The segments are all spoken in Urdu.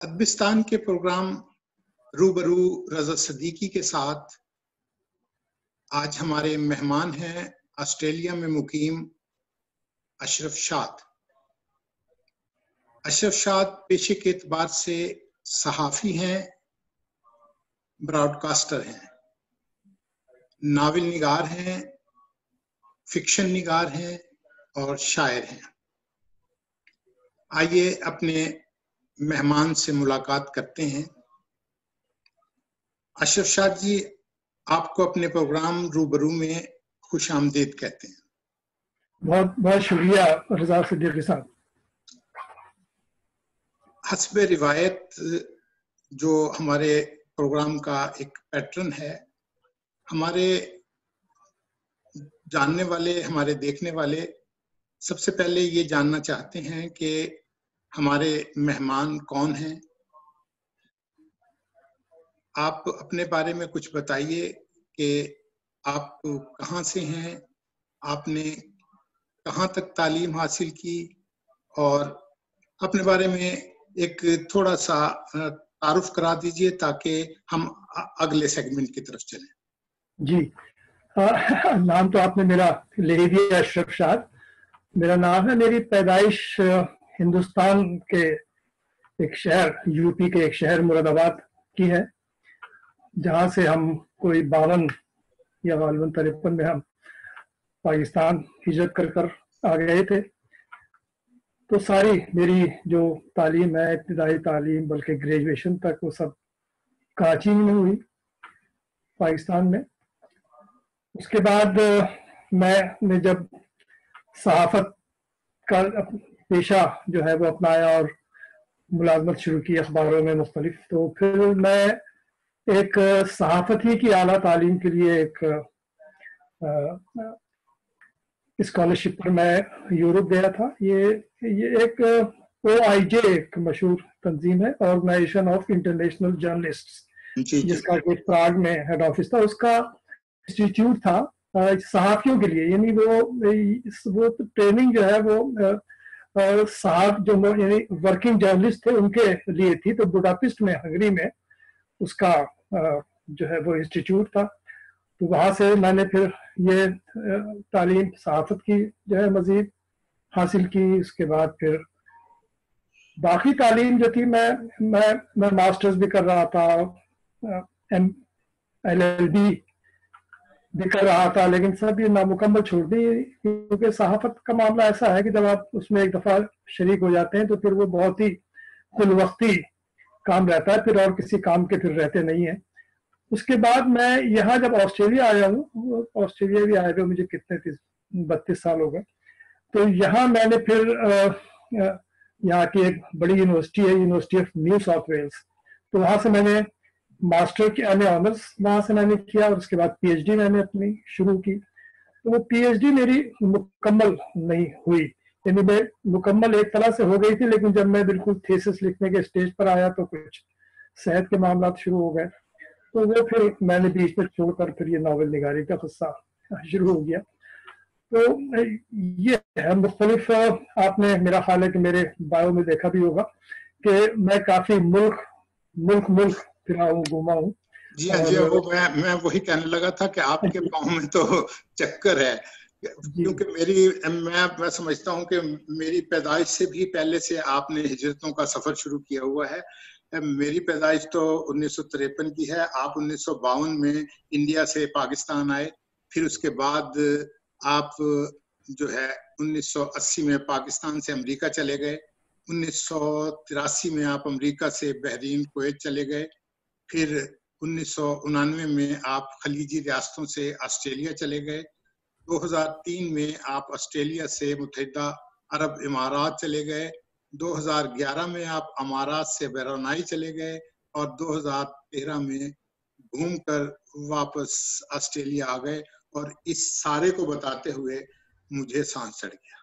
ادبستان کے پروگرام روبرو رضا صدیقی کے ساتھ آج ہمارے مہمان ہیں آسٹریلیا میں مقیم اشرف شاد۔ اشرف شاد پیشے کے اعتبار سے صحافی ہیں، براڈ کاسٹر ہیں، ناول نگار ہیں، فکشن نگار ہیں اور شاعر ہیں۔ آئیے اپنے مہمان سے ملاقات کرتے ہیں۔ اشرف شاد جی، آپ کو اپنے پروگرام روبرو میں خوش آمدید کہتے ہیں۔ بہت بہت شکریہ رضا صدیقی صاحب۔ حسب روایت جو ہمارے پروگرام کا ایک پیٹرن ہے، ہمارے جاننے والے، ہمارے دیکھنے والے سب سے پہلے یہ جاننا چاہتے ہیں کہ ہمارے مہمان کون ہیں۔ آپ اپنے بارے میں کچھ بتائیے کہ آپ کہاں سے ہیں، آپ نے کہاں تک تعلیم حاصل کی، اور اپنے بارے میں ایک تھوڑا سا تعارف کرا دیجئے تاکہ ہم اگلے سیگمنٹ کی طرف چلیں۔ جی، نام تو آپ نے میرا لے ہی دیا، اشرف شاد میرا نام ہے۔ میری پیدائش ہندوستان کے ایک شہر، یو پی کے ایک شہر مراد آباد کی ہے، جہاں سے ہم کوئی 52 یا غالباً 53 میں ہم پاکستان ہجرت کر آ گئے تھے۔ تو ساری میری جو تعلیم ہے، ابتدائی تعلیم بلکہ گریجویشن تک، وہ سب کراچی میں ہوئی، پاکستان میں۔ اس کے بعد میں نے جب صحافت کا پیشہ جو ہے وہ اپنایا اور ملازمت شروع کی اخباروں میں مختلف، تو پھر میں ایک صحافت ہی کی اعلیٰ تعلیم کے لیے ایک اسکالرشپ پر میں یورپ گیا تھا۔ یہ ایک OIJ ایک مشہور تنظیم ہے، آرگنائزیشن آف انٹرنیشنل جرنلسٹ، جس کا کہ پراگ میں ہیڈ آفس تھا۔ اس کا انسٹیٹیوٹ تھا صحافیوں کے لیے، یعنی وہ ٹریننگ جو ہے وہ صحاف جو یعنی ورکنگ جرنلسٹ تھے ان کے لیے تھی۔ تو بڈاپسٹ میں، ہنگری میں اس کا جو ہے وہ انسٹیٹیوٹ تھا۔ تو وہاں سے میں نے پھر یہ تعلیم صحافت کی جو ہے مزید حاصل کی۔ اس کے بعد پھر باقی تعلیم جو تھی، میں ماسٹرز بھی کر رہا تھا، LLB بھی کر رہا تھا، لیکن سب یہ نامکمل چھوڑ دی، کیونکہ صحافت کا معاملہ ایسا ہے کہ جب آپ اس میں ایک دفعہ شریک ہو جاتے ہیں تو پھر وہ بہت ہی کل وقتی کام رہتا ہے، پھر اور کسی کام کے پھر رہتے نہیں ہیں۔ اس کے بعد میں یہاں جب آسٹریلیا آیا ہوں، آسٹریلیا بھی آئے ہوئے مجھے کتنے 32 سال ہو گئے، تو یہاں میں نے پھر یہاں کی ایک بڑی یونیورسٹی ہے، university of New South Wales, تو وہاں سے میں نے ماسٹر کی آنرس وہاں سے میں نے کیا، اور اس کے بعد PhD میں نے اپنی شروع کی۔ تو وہ PhD میری مکمل نہیں ہوئی، یعنی میں مکمل ایک طرح سے ہو گئی تھی، لیکن جب میں بالکل تھیسس لکھنے کے اسٹیج پر آیا تو کچھ صحت کے معاملات شروع ہو گئے، تو وہ پھر میں نے بیچ میں چھوڑ کر پھر یہ ناول نگاری کا قصہ شروع ہو گیا۔ تو یہ ہے مختلف، آپ نے میرا خیال ہے کہ میرے بایو میں دیکھا بھی ہوگا کہ میں کافی ملک پھرا ہوں، گھوما ہوں۔ جی ہاں جی، میں وہی کہنے لگا تھا کہ آپ کے پاؤں میں تو چکر ہے، کیونکہ میں سمجھتا ہوں کہ میری پیدائش سے بھی پہلے سے آپ نے ہجرتوں کا سفر شروع کیا ہوا ہے۔ میری پیدائش تو 1953 کی ہے، آپ 1952 میں انڈیا سے پاکستان آئے، پھر اس کے بعد آپ جو ہے 1980 میں پاکستان سے امریکہ چلے گئے، 1983 میں آپ امریکہ سے بحرین، کویت چلے گئے، پھر 1999 میں آپ خلیجی ریاستوں سے آسٹریلیا چلے گئے، 2003 میں آپ آسٹریلیا سے متحدہ عرب امارات چلے گئے، 2011 میں آپ امارات سے برونائی چلے گئے، اور 2013 میں گھوم کر واپس آسٹریلیا آ گئے، اور اس سارے کو بتاتے ہوئے مجھے سانس چڑھ گیا۔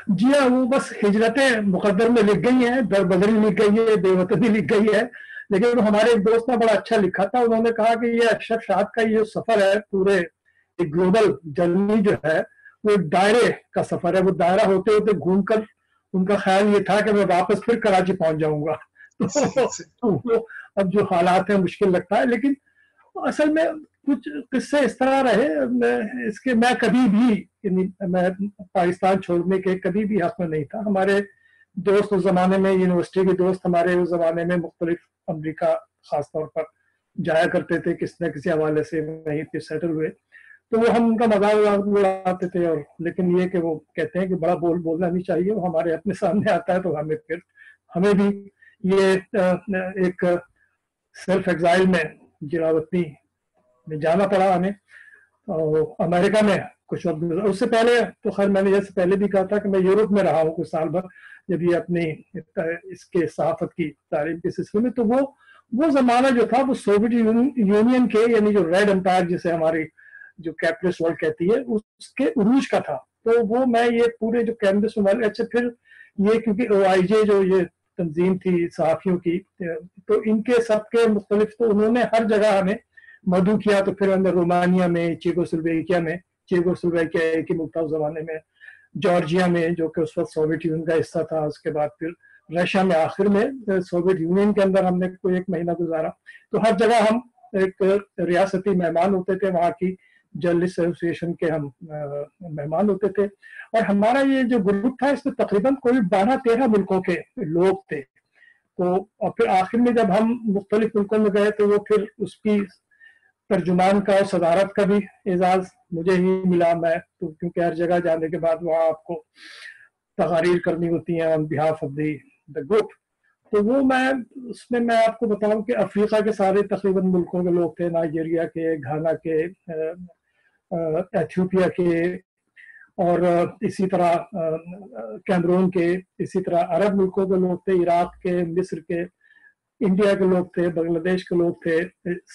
جی ہاں، وہ بس ہجرتیں مقدر میں لکھ گئی ہیں، در بدری لکھ گئی ہے، بے وطنی لکھ گئی ہے، لیکن ہمارے ایک دوست نے بڑا اچھا لکھا تھا، انہوں نے کہا کہ یہ اشرف شاد کا یہ سفر ہے، پورے گلوبل جرنی جو ہے وہ ایک دائرے کا سفر ہے، وہ دائرہ ہوتے ہوتے گھوم کر ان کا خیال یہ تھا کہ میں واپس پھر کراچی پہنچ جاؤں گا. تو وہ اب جو حالات ہیں مشکل لگتا ہے. لیکن اصل میں کچھ قصے اس طرح رہے اس کے میں کبھی بھی میں پاکستان چھوڑنے کے کبھی بھی حق میں نہیں تھا. ہمارے دوست اس زمانے میں یونیورسٹی کے دوست ہمارے اس زمانے میں مختلف امریکہ خاص طور پر جایا کرتے تھے کسی نہ کسی حوالے سے وہیں پہ سیٹل ہوئے. تو وہ ہم ان کا مذاق اڑاتے تھے. اور لیکن یہ کہ وہ کہتے ہیں کہ بڑا بولنا نہیں چاہیے. وہ ہمارے اپنے سامنے آتا ہے تو ہمیں بھی یہ ایک سیلف ایگزائل میں جلاوطنی میں جانا پڑا ہمیں. امریکہ میں کچھ وقت اس سے پہلے تو خیر میں نے جیسے پہلے بھی کہا تھا کہ میں یورپ میں رہا ہوں کچھ سال بھر جب یہ اپنی اس کے صحافت کی تعلیم کے سلسلے میں. تو وہ زمانہ جو تھا وہ سوویت یونین کے یعنی جو ریڈ امپائر جسے ہماری جو کیپٹلسٹ ورلڈ کہتی ہے اس کے عروج کا تھا. تو وہ میں یہ پورے جو کینوس میں اچھا پھر یہ کیونکہ OIJ جو یہ تنظیم تھی صحافیوں کی تو ان کے سب کے مختلف تو انہوں نے ہر جگہ ہمیں مدعو کیا. تو پھر ہم نے رومانیہ میں چیکوسلوواکیہ میں ایک ہی ملک تھا اس زمانے میں, جارجیا میں جو کہ اس وقت سوویت یونین کا حصہ تھا, اس کے بعد پھر رشیا میں, آخر میں سوویت یونین کے اندر ہم نے کوئی 1 مہینہ گزارا. تو ہر جگہ ہم ایک ریاستی مہمان ہوتے تھے, وہاں کی جرنلسٹ ایسوسیشن کے ہم مہمان ہوتے تھے. اور ہمارا یہ جو گروپ تھا اس میں تقریباً کوئی 12-13 ملکوں کے لوگ تھے. تو اور پھر آخر میں جب ہم مختلف ملکوں میں گئے تو وہ پھر اس کی ترجمان کا اور صدارت کا بھی اعزاز مجھے ہی ملا. میں تو کیونکہ ہر جگہ جانے کے بعد وہاں آپ کو تقاریر کرنی ہوتی ہیں آن بہاف آف دی گروپ. تو وہ میں اس میں میں آپ کو بتاؤں کہ افریقہ کے سارے تقریباً ملکوں کے لوگ تھے, نائجیریا کے, گھانا کے, ایتھیوپیا کے, اور اسی طرح کیمرون کے, اسی طرح عرب ملکوں کے لوگ تھے, عراق کے, مصر کے, انڈیا کے لوگ تھے, بنگلہ دیش کے لوگ تھے,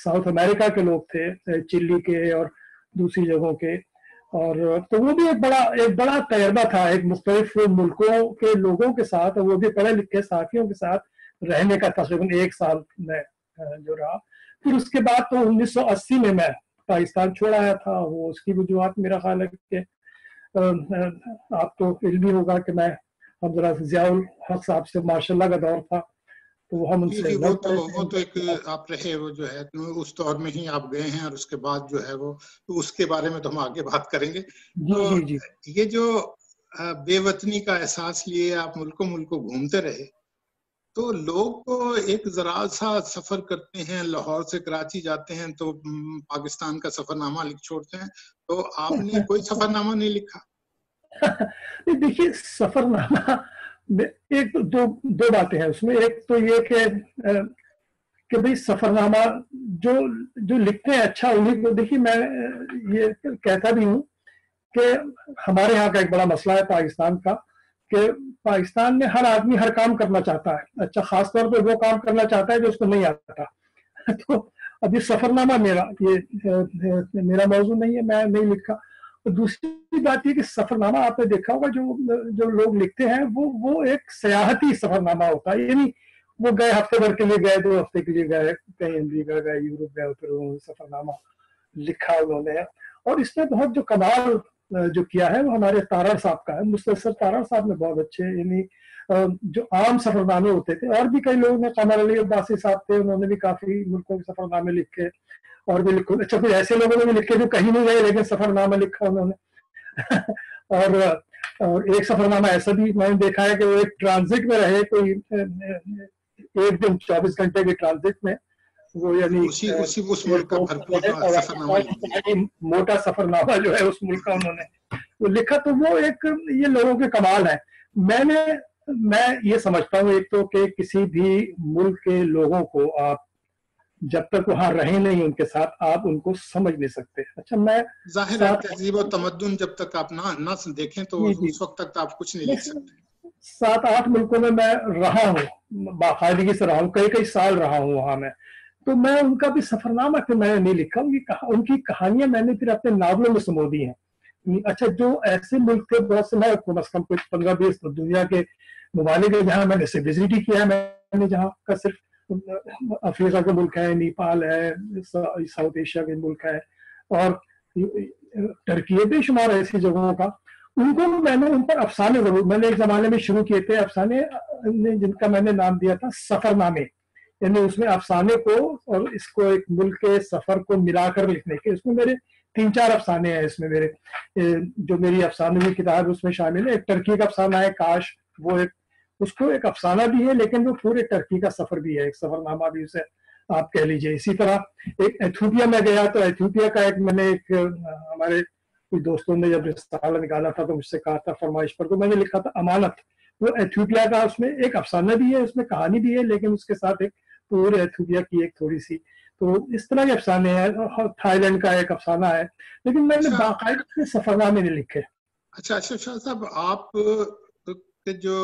ساؤتھ امریکہ کے لوگ تھے, چلی کے اور دوسری جگہوں کے. اور تو وہ بھی ایک بڑا تجربہ تھا ایک مختلف ملکوں کے لوگوں کے ساتھ, وہ بھی پڑھے لکھے صحافیوں کے ساتھ رہنے کا تقریباً 1 سال میں جو رہا. پھر اس کے بعد تو 1980 میں پاکستان چھوڑ آیا تھا. وہ اس کی وجوہات میرا خیال ہے کہ آپ کو علم بھی ہوگا کہ میں حضرت ضیاء الحق صاحب سے ماشاء اللہ کا دور تھا تو ہم ان سے وہ تو ایک آپ رہے وہ جو ہے اس دور میں ہی آپ گئے ہیں, اور اس کے بعد جو ہے وہ تو اس کے بارے میں تو ہم آگے بات کریں گے. جی. یہ جو بے وطنی کا احساس لیے آپ ملکوں گھومتے رہے, تو لوگ کو ایک ذرا سا سفر کرتے ہیں, لاہور سے کراچی جاتے ہیں تو پاکستان کا سفر نامہ لکھ چھوڑتے ہیں. تو آپ نے کوئی سفر نامہ نہیں لکھا؟ دیکھیے سفر نامہ ایک دو باتیں ہیں اس میں. ایک تو یہ کہ بھئی سفر نامہ جو لکھتے ہیں اچھا انہیں کو. دیکھیے میں یہ کہتا بھی ہوں کہ ہمارے ہاں کا ایک بڑا مسئلہ ہے پاکستان کا کہ پاکستان میں ہر آدمی ہر کام کرنا چاہتا ہے. اچھا خاص طور پہ وہ کام کرنا چاہتا ہے جو اس کو نہیں آتا. تو اب یہ سفر نامہ میرا موضوع نہیں ہے, میں نہیں لکھا. دوسری بات یہ کہ سفر نامہ آپ نے دیکھا ہوگا جو لوگ لکھتے ہیں وہ ایک سیاحتی سفر نامہ ہوتا ہے. یعنی وہ گئے ہفتے بھر کے لیے گئے, 2 ہفتے کے لیے گئے, کہیں امریکہ گئے, یورپ گئے, پھر سفر نامہ لکھا انہوں نے. اور اس میں بہت جو کمال جو کیا ہے وہ ہمارے تارڑ صاحب کا ہے. مستنصر تارڑ صاحب نے بہت اچھے یعنی جو عام سفر نامے ہوتے تھے, اور بھی کئی لوگوں نے, قمر علی عباسی صاحب تھے, انہوں نے بھی کافی ملکوں کے سفر نامے لکھے, اور بھی لکھو. اچھا کچھ ایسے لوگوں نے بھی لکھے جو کہیں نہیں گئے لیکن سفر نامہ لکھا انہوں نے. اور ایک سفر نامہ ایسا بھی میں نے دیکھا ہے کہ وہ ایک ٹرانزٹ میں رہے, کوئی 1 دن 24 گھنٹے کے ٹرانزٹ میں, وہ یعنی موٹا سفر نامہ جو ہے اس ملک کا انہوں نے وہ لکھا. تو وہ ایک یہ لوگوں کے کمال ہے. میں یہ سمجھتا ہوں ایک تو کہ کسی بھی ملک کے لوگوں کو آپ جب تک وہاں رہے نہیں ان کے ساتھ آپ ان کو سمجھ نہیں سکتے. اچھا میں ظاہر ہے تہذیب و تمدن جب تک آپ نہ دیکھیں تو اس وقت تک آپ کچھ نہیں لکھ سکتے. 7-8 ملکوں میں رہا ہوں, باقاعدگی سے رہا ہوں, کئی سال رہا ہوں وہاں میں. تو میں ان کا بھی سفر نامہ پھر میں نے نہیں لکھا. ان کی کہانیاں میں نے پھر اپنے ناولوں میں سمو دی ہیں. اچھا جو ایسے ملک تھے بہت سے, میں مثلاً کچھ 15-20 دنیا کے ممالک ہے جہاں میں نے صرف وزٹ ہی کیا ہے. میں نے جہاں کا صرف افریقہ کے ملک ہے, نیپال ہے, ساؤتھ ایشیا کے ملک ہے, اور ٹرکی بے شمار ایسی جگہوں کا. ان کو میں نے ان پر افسانے ضرور میں نے ایک زمانے میں شروع کیے تھے افسانے، جن کا میں نے نام دیا تھا سفر نامے، یعنی اس میں افسانے کو اور اس کو ایک ملک کے سفر کو ملا کر لکھنے کے، اس میں میرے 3-4 افسانے ہیں اس میں میرے، جو میری افسانوی کی کتاب اس میں شامل ہے۔ ایک ترکی کا افسانہ ہے کاش، وہ ایک اس کو ایک افسانہ بھی ہے لیکن وہ پورے ترکی کا سفر بھی ہے، ایک سفر نامہ بھی اسے آپ کہہ لیجئے۔ اسی طرح ایک ایتھوپیا میں گیا تو ایتھوپیا کا ایک میں نے ایک ہمارے کچھ دوستوں نے جب رسالہ نکالا تھا تو مجھ سے کہا تھا فرمائش پر، تو میں نے لکھا تھا امانت، وہ ایتھوپیا کا، اس میں ایک افسانہ بھی ہے، اس میں کہانی بھی ہے لیکن اس کے ساتھ ایک پورے ایتھوپیا کی ایک تھوڑی سی، تو اس طرح کے افسانے ہیں۔ تھائی لینڈ کا ایک افسانہ ہے، لیکن میں نے باقاعدہ سفر نامے نہیں لکھے۔ اچھا شاہ صاحب، آپ جو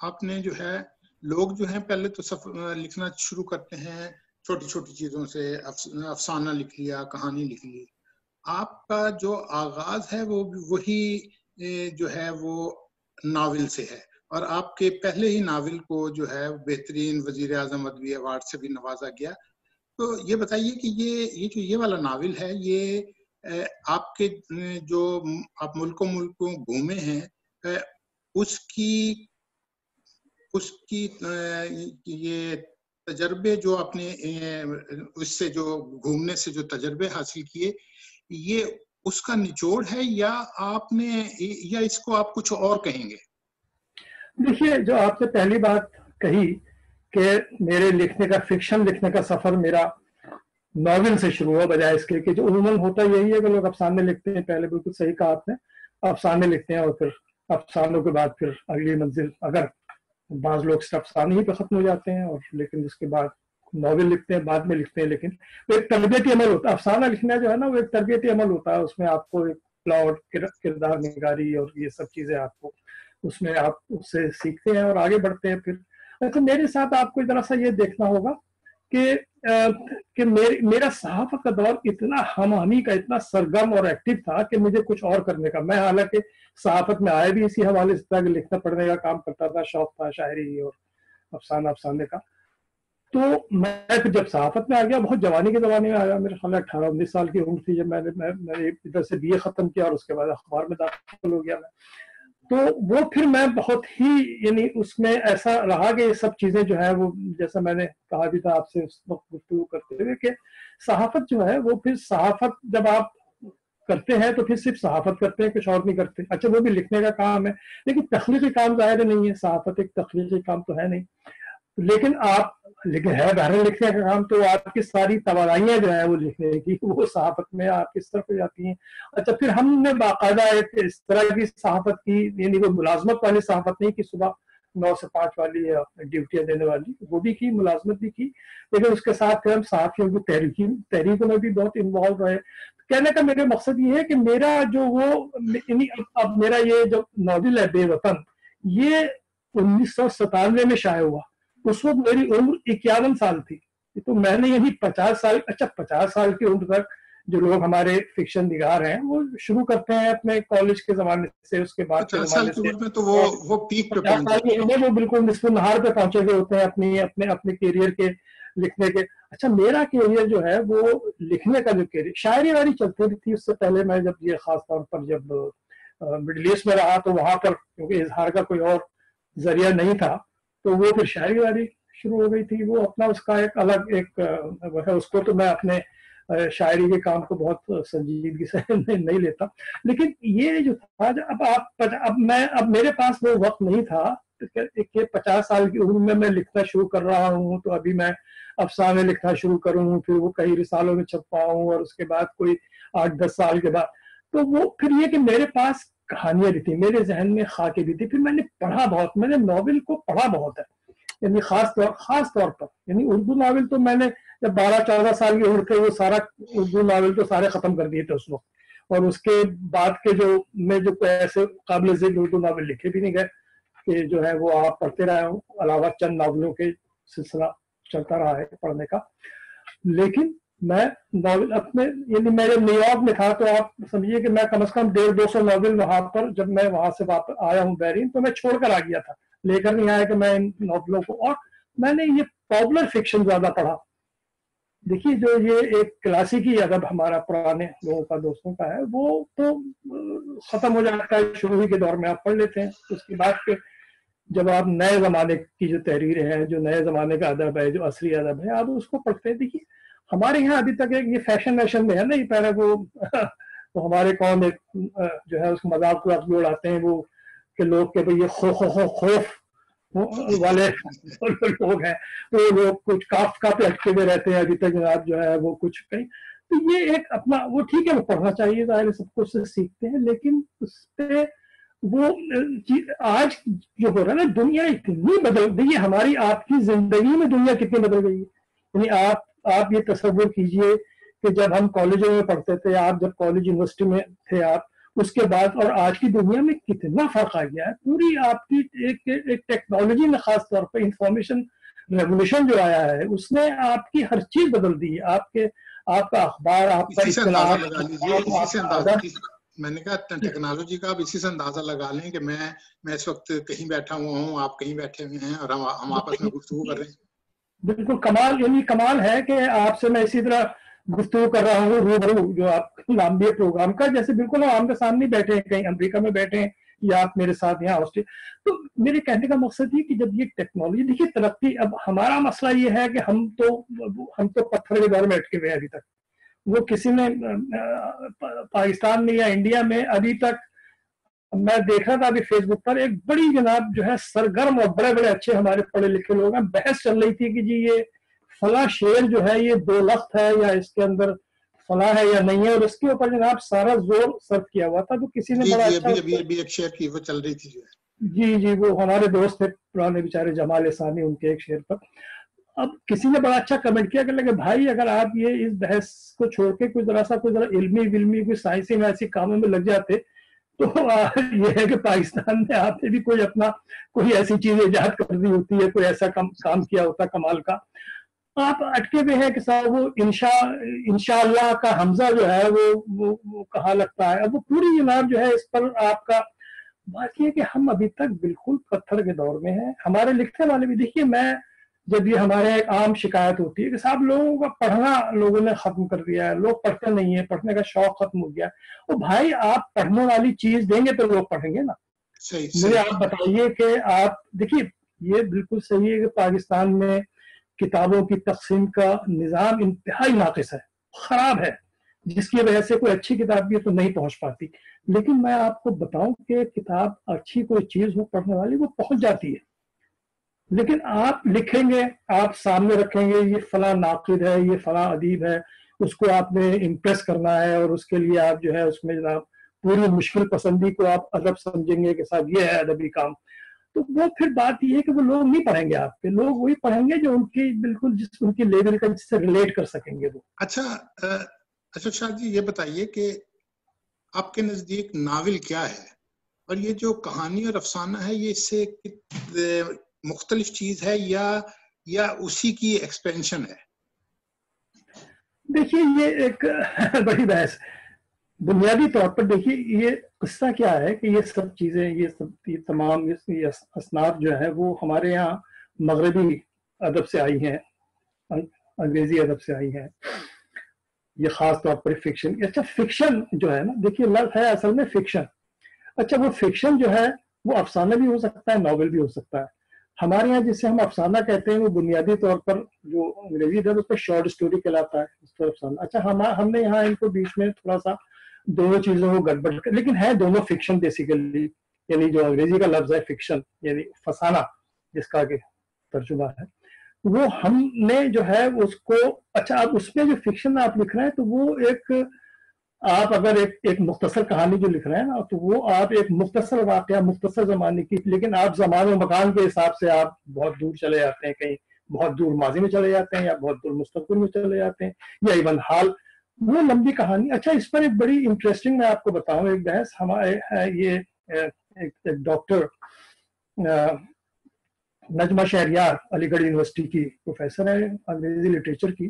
آپ نے جو ہے لوگ جو ہیں پہلے تو لکھنا شروع کرتے ہیں چھوٹی چھوٹی چیزوں سے، افسانہ لکھ لیا، کہانی لکھ لی، آپ کا جو آغاز ہے وہ وہی جو ہے وہ ناول سے ہے، اور آپ کے پہلے ہی ناول کو جو ہے بہترین وزیر اعظم ادبی ایوارڈ سے بھی نوازا گیا۔ تو یہ بتائیے کہ یہ والا ناول ہے، یہ آپ کے جو آپ ملکوں گھومے ہیں، اس کی یہ تجربے جو اپنے اس سے جو گھومنے سے جو تجربے حاصل کیے، یہ اس کا نچوڑ ہے یا آپ نے، یا اس کو آپ کچھ اور کہیں گے؟ دیکھیے، جو آپ نے پہلی بات کہی کہ میرے لکھنے کا، فکشن لکھنے کا سفر میرا ناول سے شروع ہوا، بجائے اس کے کہ جو عموماً ہوتا یہی ہے کہ لوگ افسانے لکھتے ہیں، پہلے بالکل صحیح کہا آپ نے، افسانے لکھتے ہیں اور پھر افسانوں کے بعد پھر اگلی منزل، اگر بعض لوگ صرف افسانے ہی پہ ختم ہو جاتے ہیں، اور لیکن اس کے بعد ناول لکھتے ہیں، بعد میں لکھتے ہیں، لیکن وہ ایک تربیتی عمل ہوتا ہے۔ افسانہ لکھنا جو ہے نا، وہ ایک تربیتی عمل ہوتا ہے، اس میں آپ کو ایک پلاٹ، کردار نگاری اور یہ سب چیزیں آپ کو اس میں آپ اس سے سیکھتے ہیں اور آگے بڑھتے ہیں پھر۔ اچھا، میرے ساتھ آپ کو ذرا سا یہ دیکھنا ہوگا کہ میرا صحافت کا دور اتنا ہم آہنگی کا، اتنا سرگرم اور ایکٹیو تھا کہ مجھے کچھ اور کرنے کا، میں حالانکہ صحافت میں آیا بھی اسی حوالے سے تھا کہ لکھنا پڑھنے کا کام کرتا تھا، شوق تھا شاعری اور افسانے کا۔ تو میں پھر جب صحافت میں آ گیا، بہت جوانی کے زمانے میں آیا، میرے خیال 18-19 سال کی عمر تھی جب میں نے ادھر سے BA ختم کیا اور اس کے بعد اخبار میں داخل ہو گیا میں۔ تو وہ پھر میں بہت ہی، یعنی اس میں ایسا رہا کہ یہ سب چیزیں جو ہے وہ، جیسا میں نے کہا بھی تھا آپ سے اس وقت گفتگو کرتے ہوئے، کہ صحافت جو ہے وہ پھر صحافت جب آپ کرتے ہیں تو پھر صرف صحافت کرتے ہیں، کچھ اور نہیں کرتے۔ اچھا، وہ بھی لکھنے کا کام ہے لیکن تخلیقی کام ظاہر نہیں ہے، صحافت ایک تخلیقی کام تو ہے نہیں، لیکن ہے بہرحال لکھنے کا کام، تو آپ کی ساری توانائیاں جو ہے وہ لکھنے کی، وہ صحافت میں آپ کس طرف ہو جاتی ہیں۔ اچھا، پھر ہم نے باقاعدہ ایک اس طرح کی صحافت کی، یعنی وہ ملازمت والی صحافت نہیں کہ صبح 9 سے 5 والی ہے ڈیوٹیاں دینے والی، وہ بھی کی، ملازمت بھی کی، لیکن اس کے ساتھ پھر ہم صحافیوں کی تحریکوں میں بھی بہت انوالو رہے۔ کہنے کا میرا مقصد یہ ہے کہ میرا جو وہ، اب میرا یہ جو ناول ہے بے وطن، یہ 1997 میں شائع ہوا، اس وقت میری عمر 51 سال تھی، تو میں نے یہی 50 سال، اچھا 50 سال کی عمر تک جو لوگ ہمارے فکشن نگار ہیں وہ شروع کرتے ہیں اپنے کالج کے زمانے سے، اس کے بعد 50 سال کی عمر میں تو وہ پیک پہ پہنچ جاتے ہیں، وہ بالکل نصف النہار پہ پہنچے ہوئے ہوتے ہیں اپنے کیریئر کے لکھنے کے۔ اچھا، میرا کیریئر جو ہے وہ لکھنے کا جو کیریئر، شاعری والی چلتی رہی تھی، اس سے پہلے میں جب یہ خاص طور پر جب مڈل ایسٹ میں رہا تو وہاں پر کیونکہ اظہار کا کوئی اور ذریعہ نہیں تھا، تو وہ پھر شاعری والی شروع ہو گئی تھی، وہ اپنا اس کا ایک الگ ایک ہے، اس کو تو میں اپنے شاعری کے کام کو بہت سنجیدگی سے نہیں لیتا، لیکن یہ جو تھا اب میرے پاس وہ وقت نہیں تھا کہ 50 سال کی عمر میں لکھنا شروع کر رہا ہوں تو ابھی میں افسانے لکھنا شروع کروں، پھر وہ کئی رسالوں میں چھپواؤں اور اس کے بعد کوئی 8-10 سال کے بعد، تو وہ پھر یہ کہ میرے پاس کہانیاں بھی تھیں، میرے ذہن میں خاکے بھی تھی، پھر میں نے پڑھا بہت، میں نے ناول کو پڑھا بہت ہے، یعنی خاص طور پر یعنی اردو ناول تو میں نے جب 12-14 سال کی عمر تھے وہ سارا اردو ناول تو سارے ختم کر دیے تھے اس وقت، اور اس کے بعد کے جو ایسے قابل ذکر اردو ناول لکھے بھی نہیں گئے کہ جو ہے وہ آپ پڑھتے رہے ہوں، علاوہ چند ناولوں کے سلسلہ چلتا رہا ہے پڑھنے کا۔ لیکن میں ناول اپنے، یعنی میرے نیو یارک میں تھا تو آپ سمجھیے کہ میں کم از کم 150-200 ناول وہاں پر، جب میں وہاں سے واپس آیا ہوں بحرین، تو میں چھوڑ کر آ گیا تھا، لے کر نہیں آیا کہ میں ان ناولوں کو، اور میں نے یہ پاپولر فکشن زیادہ پڑھا، دیکھیے جو یہ ایک کلاسیکی ادب ہمارا پرانے لوگوں کا دوستوں کا ہے وہ تو ختم ہو جاتا ہے شروع ہی کے دور میں آپ پڑھ لیتے ہیں. اس کے بعد کے جب آپ نئے زمانے کی جو تحریریں ہیں جو نئے زمانے کا ادب ہے جو عصری ادب ہے آپ اس کو پڑھتے ہیں. دیکھیے ہمارے یہاں ابھی تک ایک یہ فیشن میں ہے نا یہ پہلے وہ ہمارے قوم ایک جو ہے اس کو مذاق کو بھی اڑاتے ہیں وہ کہ لوگ کہ بھئی یہ خوف والے لوگ ہیں تو وہ لوگ کچھ کافکا پہ اٹکے ہوئے رہتے ہیں ابھی تک جناب جو ہے وہ کچھ کہیں. تو یہ ایک اپنا وہ ٹھیک ہے وہ پڑھنا چاہیے ظاہر سب کچھ سے سیکھتے ہیں لیکن اس پہ وہ آج جو ہو رہا ہے نا دنیا اتنی بدل گئی ہے ہماری آپ کی زندگی میں دنیا کتنی بدل گئی ہے. یعنی آپ یہ تصور کیجئے کہ جب ہم کالجوں میں پڑھتے تھے آپ جب کالج یونیورسٹی میں تھے آپ اس کے بعد اور آج کی دنیا میں کتنا فرق آ گیا ہے. پوری آپ کی ایک ٹیکنالوجی میں خاص طور پہ انفارمیشن ریولیوشن جو آیا ہے اس نے آپ کی ہر چیز بدل دی ہے. آپ کا اخبار آپ کا اطلاع میں نے کہا ٹیکنالوجی کا آپ اسی سے اندازہ لگا لیں کہ میں اس وقت کہیں بیٹھا ہوا ہوں آپ کہیں بیٹھے ہوئے ہیں اور ہم آپس میں گفتگو کر رہے ہیں. بالکل کمال یعنی کمال ہے کہ آپ سے میں اسی طرح گفتگو کر رہا ہوں روبرو جو آپ نام بھی پروگرام کا جیسے بالکل ہم کے سامنے بیٹھے ہیں کہیں امریکہ میں بیٹھے ہیں یا آپ میرے ساتھ یہاں آسٹریلیا. تو میرے کہنے کا مقصد یہ کہ جب یہ ٹیکنالوجی دیکھیے ترقی اب ہمارا مسئلہ یہ ہے کہ ہم تو پتھر کے دور میں اٹکے ہوئے ابھی تک. وہ کسی نے پاکستان میں یا انڈیا میں ابھی تک میں دیکھ رہا تھا ابھی فیس بک پر ایک بڑی جناب جو ہے سرگرم اور بڑے بڑے اچھے ہمارے پڑھے لکھے لوگ ہیں بحث چل رہی تھی کہ جی یہ فلاں شعر جو ہے یہ 2 لفظ ہے یا اس کے اندر فلاں ہے یا نہیں ہے اور اس کے اوپر جناب سارا زور صرف کیا ہوا تھا. تو کسی نے بڑا اچھا ایک شعر کی وہ چل رہی تھی جی وہ ہمارے دوست تھے پرانے بیچارے جمال احسانی ان کے ایک شعر پر. اب کسی نے بڑا اچھا کمنٹ کیا کہ لگے بھائی اگر آپ یہ اس بحث کو چھوڑ کے کوئی ذرا علمی کوئی سائنسی میں ایسی کاموں میں لگ جاتے تو یہ ہے کہ پاکستان میں آپ نے بھی کوئی ایسی چیز ایجاد کر دی ہوتی ہے کوئی ایسا کام کیا ہوتا کمال کا. آپ اٹکے ہوئے ہیں کہ صاحب وہ انشاءاللہ کا حمزہ جو ہے وہ کہاں لگتا ہے. اب وہ پوری جناب جو ہے اس پر آپ کا بات یہ کہ ہم ابھی تک بالکل پتھر کے دور میں ہیں. ہمارے لکھنے والے بھی دیکھیے میں جب یہ ہمارے ایک عام شکایت ہوتی ہے کہ صاحب لوگوں کا پڑھنا لوگوں نے ختم کر دیا ہے لوگ پڑھتے نہیں ہیں پڑھنے کا شوق ختم ہو گیا. اور بھائی آپ پڑھنے والی چیز دیں گے تو لوگ پڑھیں گے نا. مجھے آپ بتائیے کہ آپ دیکھیے یہ بالکل صحیح ہے کہ پاکستان میں کتابوں کی تقسیم کا نظام انتہائی ناقص ہے خراب ہے جس کی وجہ سے کوئی اچھی کتاب بھی تو نہیں پہنچ پاتی. لیکن میں آپ کو بتاؤں کہ کتاب اچھی کوئی چیز ہو پڑھنے والی وہ پہنچ جاتی ہے. لیکن آپ لکھیں گے آپ سامنے رکھیں گے یہ فلاں ناقد ہے یہ فلاں ادیب ہے اس کو آپ نے امپریس کرنا ہے اور اس کے لیے آپ جو ہے اس میں جناب پوری مشکل پسندی کو آپ ادب سمجھیں گے کہ صاحب یہ ہے ادبی کام. تو وہ پھر بات یہ ہے کہ وہ لوگ نہیں پڑھیں گے آپ کے لوگ وہی پڑھیں گے جو ان کی بالکل جس ان کی لیول کا جس سے ریلیٹ کر سکیں گے وہ. اچھا شاہ جی یہ بتائیے کہ آپ کے نزدیک ناول کیا ہے اور یہ جو کہانی اور افسانہ ہے یہ اس سے مختلف چیز ہے یا اسی کی ایکسپینشن ہے؟ دیکھیے یہ ایک بڑی بحث بنیادی طور پر دیکھیے یہ قصہ کیا ہے کہ یہ سب چیزیں یہ تمام اصناف جو ہے وہ ہمارے یہاں مغربی ادب سے آئی ہیں انگریزی ادب سے آئی ہیں. یہ خاص طور پر فکشن. اچھا فکشن جو ہے نا دیکھیے لفظ ہے اصل میں فکشن. اچھا وہ فکشن جو ہے وہ افسانہ بھی ہو سکتا ہے ناول بھی ہو سکتا ہے. ہمارے یہاں جسے ہم افسانہ کہتے ہیں وہ بنیادی طور پر جو انگریزی ادب اس پہ شارٹ اسٹوری کہلاتا ہے اس پر افسانہ. اچھا ہم نے یہاں ان کو بیچ میں تھوڑا سا دونوں چیزوں کو گڑبڑ کر لیکن ہے دونوں فکشن بیسیکلی. یعنی جو انگریزی کا لفظ ہے فکشن یعنی فسانہ جس کا کہ ترجمہ ہے وہ ہم نے جو ہے اس کو اچھا اب اس میں جو فکشن آپ لکھ رہے ہیں تو وہ ایک آپ اگر ایک مختصر کہانی جو لکھ رہے ہیں نا تو وہ آپ ایک مختصر واقعہ مختصر زمانے کی لیکن آپ زمان و مکان کے حساب سے آپ بہت دور چلے جاتے ہیں کہیں بہت دور ماضی میں چلے جاتے ہیں یا بہت دور مستقبل میں چلے جاتے ہیں یا ایون حال وہ لمبی کہانی. اچھا اس پر ایک بڑی انٹرسٹنگ میں آپ کو بتاؤں ایک بحث ہمارے یہ ایک ڈاکٹر نجمہ شہریار علی گڑھ یونیورسٹی کی پروفیسر ہے انگریزی لٹریچر کی.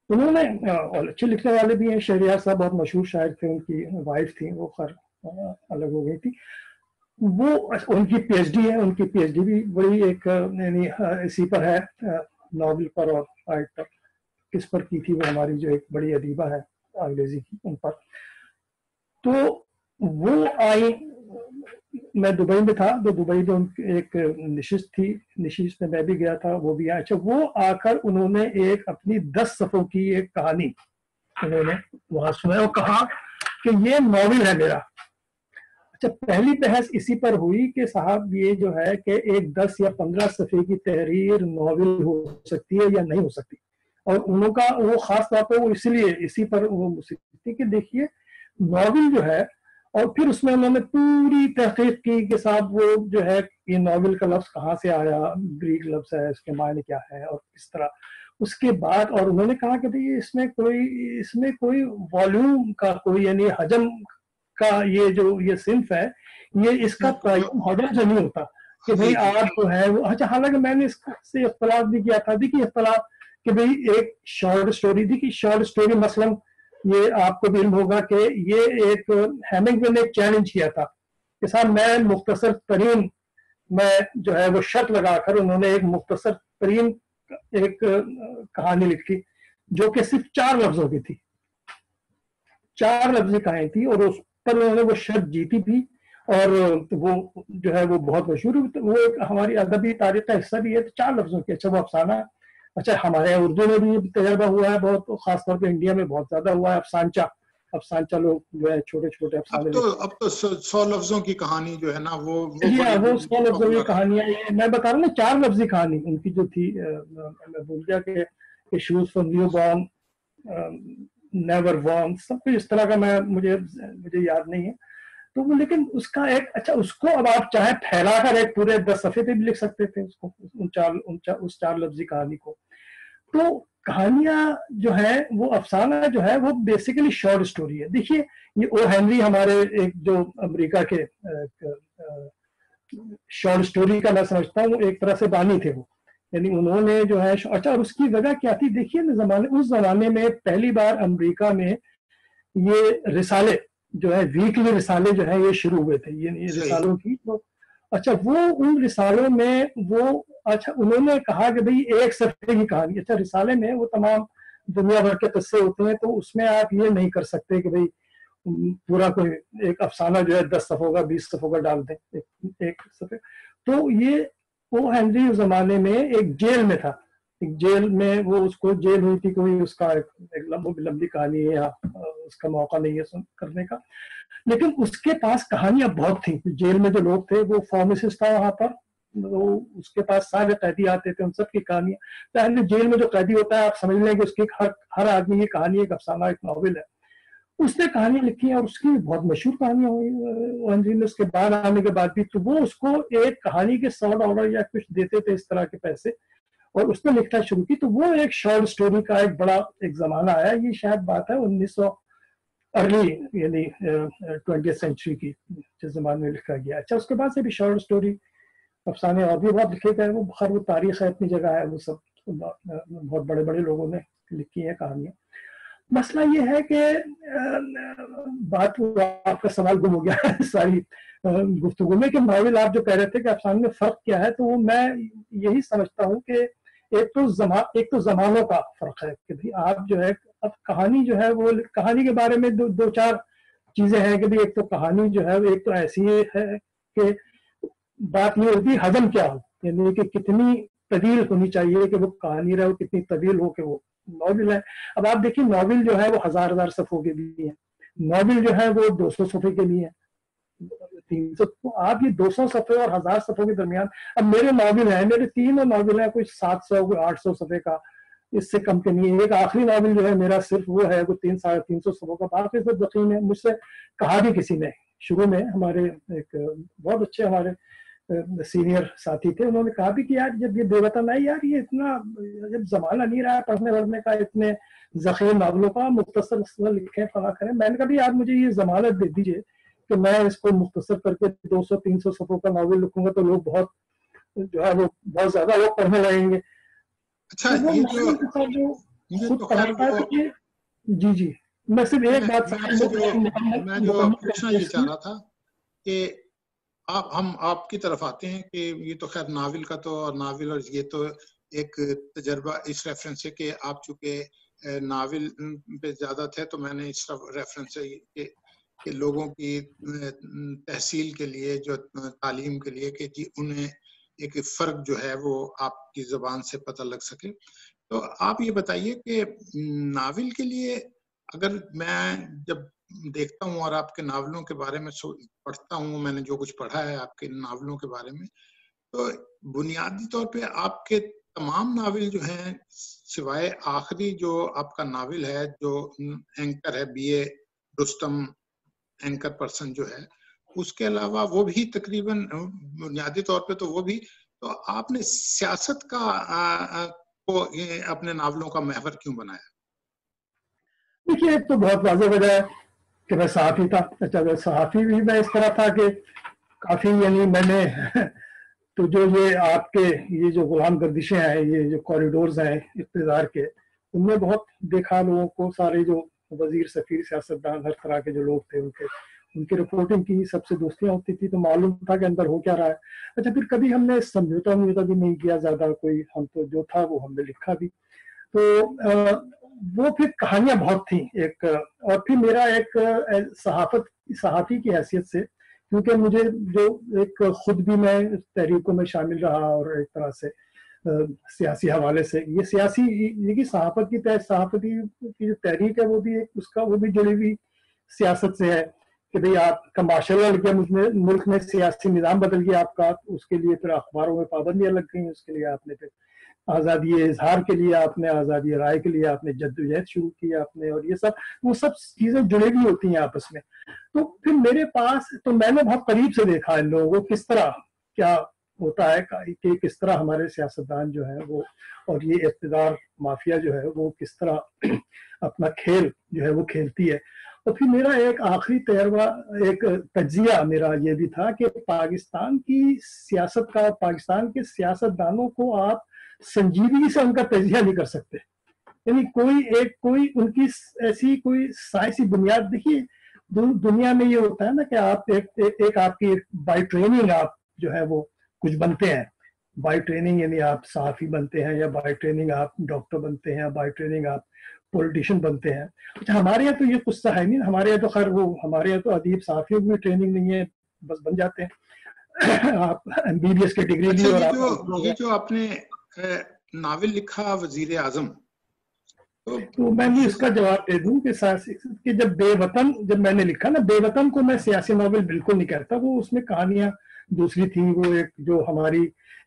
انہوں نے اور اچھے لکھنے والے بھی ہیں. شہریار صاحب بہت مشہور شاعر تھے. ان کی وائف تھی وہ خیر الگ ہو گئی تھی. وہ ان کی پی ایچ ڈی ہے. ان کی پی ایچ ڈی بھی بڑی ایک یعنی اسی پر ہے ناول پر اور آرٹ پر. کس پر کی تھی، وہ ہماری جو ایک بڑی ادیبہ ہے انگریزی کی، ان پر. تو وہ آئی، میں دبئی میں تھا، تو دبئی میں ایک نشست تھی، نشست میں میں بھی گیا تھا، وہ بھی آیا. اچھا، وہ آ کر انہوں نے ایک اپنی 10 صفحوں کی ایک کہانی انہوں نے وہاں سنا اور کہا کہ یہ ناول ہے میرا. اچھا، پہلی بحث اسی پر ہوئی کہ صاحب یہ جو ہے کہ ایک 10 یا 15 صفحے کی تحریر ناول ہو سکتی ہے یا نہیں ہو سکتی. اور انہوں کا وہ خاص طور پہ وہ اسی پر وہ مصیبت کہ دیکھیے ناول جو ہے، اور پھر اس میں انہوں نے پوری تحقیق کی کہ صاحب وہ جو ہے یہ ناول کا لفظ کہاں سے آیا، گریک لفظ ہے، اس کے معنی کیا ہے اور کس طرح. اس کے بعد اور انہوں نے کہا کہ بھئی اس میں کوئی والیوم کا کوئی یعنی حجم کا یہ صنف ہے، یہ اس کا تعین حجم سے نہیں ہوتا کہ بھئی آپ جو ہے وہ. اچھا، حالانکہ میں نے اس سے اختلاف بھی کیا تھا. دیکھیے اختلاف کہ بھئی ایک شارٹ سٹوری، دیکھیے شارٹ سٹوری مثلاً یہ آپ کو بھی علم ہوگا کہ یہ ایک ہیمنگوے نے ایک چیلنج کیا تھا کہ صاحب میں مختصر ترین، میں جو ہے وہ شرط لگا کر انہوں نے ایک مختصر ترین ایک کہانی لکھی جو کہ صرف 4 لفظوں کی تھی، 4 لفظی کہانی تھی، اور اس پر انہوں نے وہ شرط جیتی تھی اور وہ جو ہے وہ بہت مشہور ہوئی. وہ ایک ہماری ادبی تاریخ کا حصہ بھی ہے. 4 لفظوں کی. اچھا، وہ افسانہ ہے. اچھا، ہمارے اردو میں بھی تجربہ ہوا ہے بہت، خاص طور پہ انڈیا میں بہت زیادہ ہوا ہے. افسانچہ لوگ جو ہے چھوٹے چھوٹے افسانے. اب تو 100 لفظوں کی کہانی جو ہے نا وہ 100 لفظوں کی کہانیاں. میں بتا رہا ہوں نا 4 لفظی کہانی ان کی جو تھی. میں بھول گیا کہ shoes for newborn, never worn, سب کچھ اس طرح کا مجھے یاد نہیں ہے. تو وہ لیکن اس کا ایک اچھا، اس کو اب آپ چاہے پھیلا کر ایک پورے 10 صفحے پہ بھی لکھ سکتے تھے اس کو، اس 4 لفظی کہانی کو. تو کہانیاں جو ہے وہ افسانہ جو ہے وہ بیسیکلی شارٹ سٹوری ہے. دیکھیے یہ او ہینری ہمارے ایک جو امریکہ کے شارٹ سٹوری کا میں سمجھتا ہوں ایک طرح سے بانی تھے وہ، یعنی انہوں نے جو ہے. اچھا، اور اس کی وجہ کیا تھی؟ دیکھیے اس زمانے میں پہلی بار امریکہ میں یہ رسالے جو ہے، ویکلی رسالے جو ہیں یہ شروع ہوئے تھے، یہ رسالوں کی. تو اچھا، وہ ان رسالوں میں وہ اچھا انہوں نے کہا کہ بھئی 1 صفحے کی کہانی. اچھا، رسالے میں وہ تمام دنیا بھر کے قصے ہوتے ہیں، تو اس میں آپ یہ نہیں کر سکتے کہ بھئی پورا کوئی ایک افسانہ جو ہے 10 صفحوں کا 20 صفحوں کا ڈال دیں ایک صفحے. تو یہ او ہینری اس زمانے میں ایک جیل میں تھا، ایک جیل میں وہ اس کو جیل ہوئی تھی، کوئی اس کا ایک لمبی کہانی ہے یا اس کا موقع نہیں ہے کرنے کا. لیکن اس کے پاس کہانیاں بہت تھیں. جیل میں جو لوگ تھے، وہ فارمیسسٹ تھا وہاں پر، وہ اس کے پاس سارے قیدی آتے تھے، ان سب کی کہانیاں. پہلے جیل میں جو قیدی ہوتا ہے آپ سمجھ لیں کہ اس کی ہر آدمی کی کہانی ایک افسانہ، ایک ناول ہے. اس نے کہانیاں لکھی ہیں اور اس کی بہت مشہور کہانیاں ہوئی نے اس کے بعد آنے کے بعد بھی. تو وہ اس کو ایک کہانی کے $100 یا کچھ دیتے تھے اس طرح کے پیسے، اور اس نے لکھنا شروع کی. تو وہ ایک شارٹ سٹوری کا ایک بڑا ایک زمانہ آیا. یہ شاید بات ہے 1900 ارلی یعنی 20th سینچری کی، جس زمانے میں لکھا گیا. اچھا، اس کے بعد سے بھی شارٹ سٹوری افسانے اور بھی بہت لکھے گئے. وہ خیر وہ تاریخ ہے، اتنی جگہ ہے، وہ سب بہت بڑے بڑے لوگوں نے لکھی ہیں کہانیاں. مسئلہ یہ ہے کہ بات آپ کا سوال گم ہو گیا ہے ساری گفتگو میں، کہ ناول آپ جو کہہ رہے تھے کہ افسانے میں فرق کیا ہے، تو وہ میں یہی سمجھتا ہوں کہ ایک تو زمانوں کا فرق ہے کہ بھی آپ جو ہے اب کہانی جو ہے وہ کہانی کے بارے میں 2-4 چیزیں ہیں کہ بھی ایک تو کہانی جو ہے ایک تو ایسی ہے کہ بات یہ ہوتی ہے حجم کیا ہو، یعنی کہ کتنی طویل ہونی چاہیے کہ وہ کہانی رہے، کتنی طویل ہو کہ وہ ناول ہے. اب آپ دیکھیں ناول جو ہے وہ 1000 صفحوں کے بھی ہیں، ناول جو ہے وہ 200 صفحے کے بھی ہیں، 300. آپ یہ 200 صفحے اور 1000 صفحوں کے درمیان. اب میرے ناول ہیں، میرے 3 ناول ہیں، کوئی 700 کوئی 800 صفحے کا، اس سے کم کے نہیں ہے. ایک آخری ناول جو ہے میرا صرف وہ ہے وہ 300-350 صفحوں کا. باقی سب یقین ہے. مجھ سے کہا بھی کسی نے شروع میں، ہمارے ایک بہت اچھے ہمارے سینئر ساتھی تھے، انہوں نے کہا بھی کہ یار جب یہ بے وطن آئی، یار یہ اتنا جب زمانہ نہیں رہا پڑھنے وڑھنے کا، اتنے ذخیر ناولوں کا مختصر لکھیں فلاں کریں. میں نے کہا بھی آپ مجھے یہ ضمانت دے دیجئے کہ میں اس کو مختصر کر کے 200-300 صفحوں کا ناول لکھوں گا تو لوگ بہت جو ہے وہ بہت زیادہ لوگ پڑھنے لگیں گے. اچھا، جی میں صرف ایک بات میں جو پوچھنا یہ چاہ رہا تھا کہ ہم آپ کی طرف آتے ہیں کہ یہ تو خیر ناول کا تو، اور ناول اور یہ تو ایک تجربہ اس ریفرنس سے کہ آپ چونکہ ناول پہ زیادہ تھے تو میں نے اس ریفرنس سے کہ لوگوں کی تحصیل کے لیے جو تعلیم کے لیے کہ جی انہیں ایک فرق جو ہے وہ آپ کی زبان سے پتہ لگ سکے. تو آپ یہ بتائیے کہ ناول کے لیے اگر میں جب دیکھتا ہوں اور آپ کے ناولوں کے بارے میں پڑھتا ہوں، میں نے جو کچھ پڑھا ہے آپ کے ناولوں کے بارے میں، تو بنیادی طور پہ آپ کے تمام ناول جو ہیں سوائے آخری جو آپ کا ناول ہے جو اینکر ہے B A Rustam anchor person جو ہے، اس کے علاوہ وہ بھی تقریباً بنیادی طور پہ تو وہ بھی، تو آپ نے سیاست کا کو اپنے ناولوں کا محور کیوں بنایا؟ دیکھیے ایک تو بہت واضح وجہ ہے کہ میں صحافی تھا. اچھا میں صحافی بھی میں اس طرح تھا کہ کافی یعنی میں نے تو جو یہ آپ کے یہ جو غلام گردشیں ہیں، یہ جو کوریڈورز ہیں اقتدار کے، ان میں بہت دیکھا لوگوں کو، سارے جو وزیر سفیر سیاستدان ہر طرح کے جو لوگ تھے ان کی رپورٹنگ کی، سب سے دوستیاں ہوتی تھی تو معلوم تھا کہ اندر ہو کیا رہا ہے. اچھا پھر کبھی ہم نے سمجھوتا بھی نہیں کیا زیادہ کوئی، ہم تو جو تھا وہ ہم نے لکھا بھی. تو وہ پھر کہانیاں بہت تھیں ایک. اور پھر میرا ایک صحافی کی حیثیت سے، کیونکہ مجھے جو ایک خود بھی میں تحریکوں میں شامل رہا اور ایک طرح سے سیاسی حوالے سے یہ سیاسی یہ صحافتی کی جو تحریک ہے وہ بھی ایک اس کا وہ بھی جڑی ہوئی سیاست سے ہے کہ بھئی آپ کا ماشاء اللہ کیا ملک میں سیاسی نظام بدل گیا آپ کا، اس کے لیے پھر اخباروں میں پابندیاں لگ گئیں، اس کے لیے آپ نے پھر آزادی اظہار کے لیے آپ نے، آزادی رائے کے لیے آپ نے جدوجہد شروع کی آپ نے، اور یہ سب وہ سب چیزیں جڑی ہوئی ہوتی ہیں آپس میں. تو پھر میرے پاس تو میں نے بہت قریب سے دیکھا ان لوگوں کو کس طرح کیا ہوتا ہے کہ کس طرح ہمارے سیاستدان جو ہیں وہ اور یہ اقتدار مافیا جو ہے وہ کس طرح اپنا کھیل جو ہے وہ کھیلتی ہے. اور پھر میرا ایک آخری تجربہ ایک تجزیہ میرا یہ بھی تھا کہ پاکستان کی سیاست کا، پاکستان کے سیاستدانوں کو آپ سنجیدگی سے ان کا تجزیہ نہیں کر سکتے. یعنی کوئی ان کی ایسی کوئی سائنسی بنیاد. دیکھیے دنیا میں یہ ہوتا ہے نا کہ آپ ایک آپ کی بائی ٹریننگ آپ جو ہے وہ کچھ بنتے ہیں، بائی ٹریننگ یعنی آپ صحافی بنتے ہیں، یا بائی ٹریننگ آپ ڈاکٹر بنتے ہیں، یا بائی ٹریننگ آپ پولیٹیشین بنتے ہیں. اچھا ہمارے یہاں تو یہ قصہ ہے نہیں، ہمارے یہاں تو خیر وہ ہمارے یہاں تو ادیب صحافیوں کی ٹریننگ نہیں ہے، بس بن جاتے ہیں. آپ ایم بی بی ایس کی ڈگری لی اور یہ جو آپ نے ناول لکھا وزیر اعظم، تو میں بھی اس کا جواب دے دوں کہ جب بے وطن جب میں نے لکھا نا، بے وطن کو میں سیاسی ناول بالکل نہیں کہتا. وہ اس میں کہانیاں دوسری تھیں، وہ ایک جو ہمارے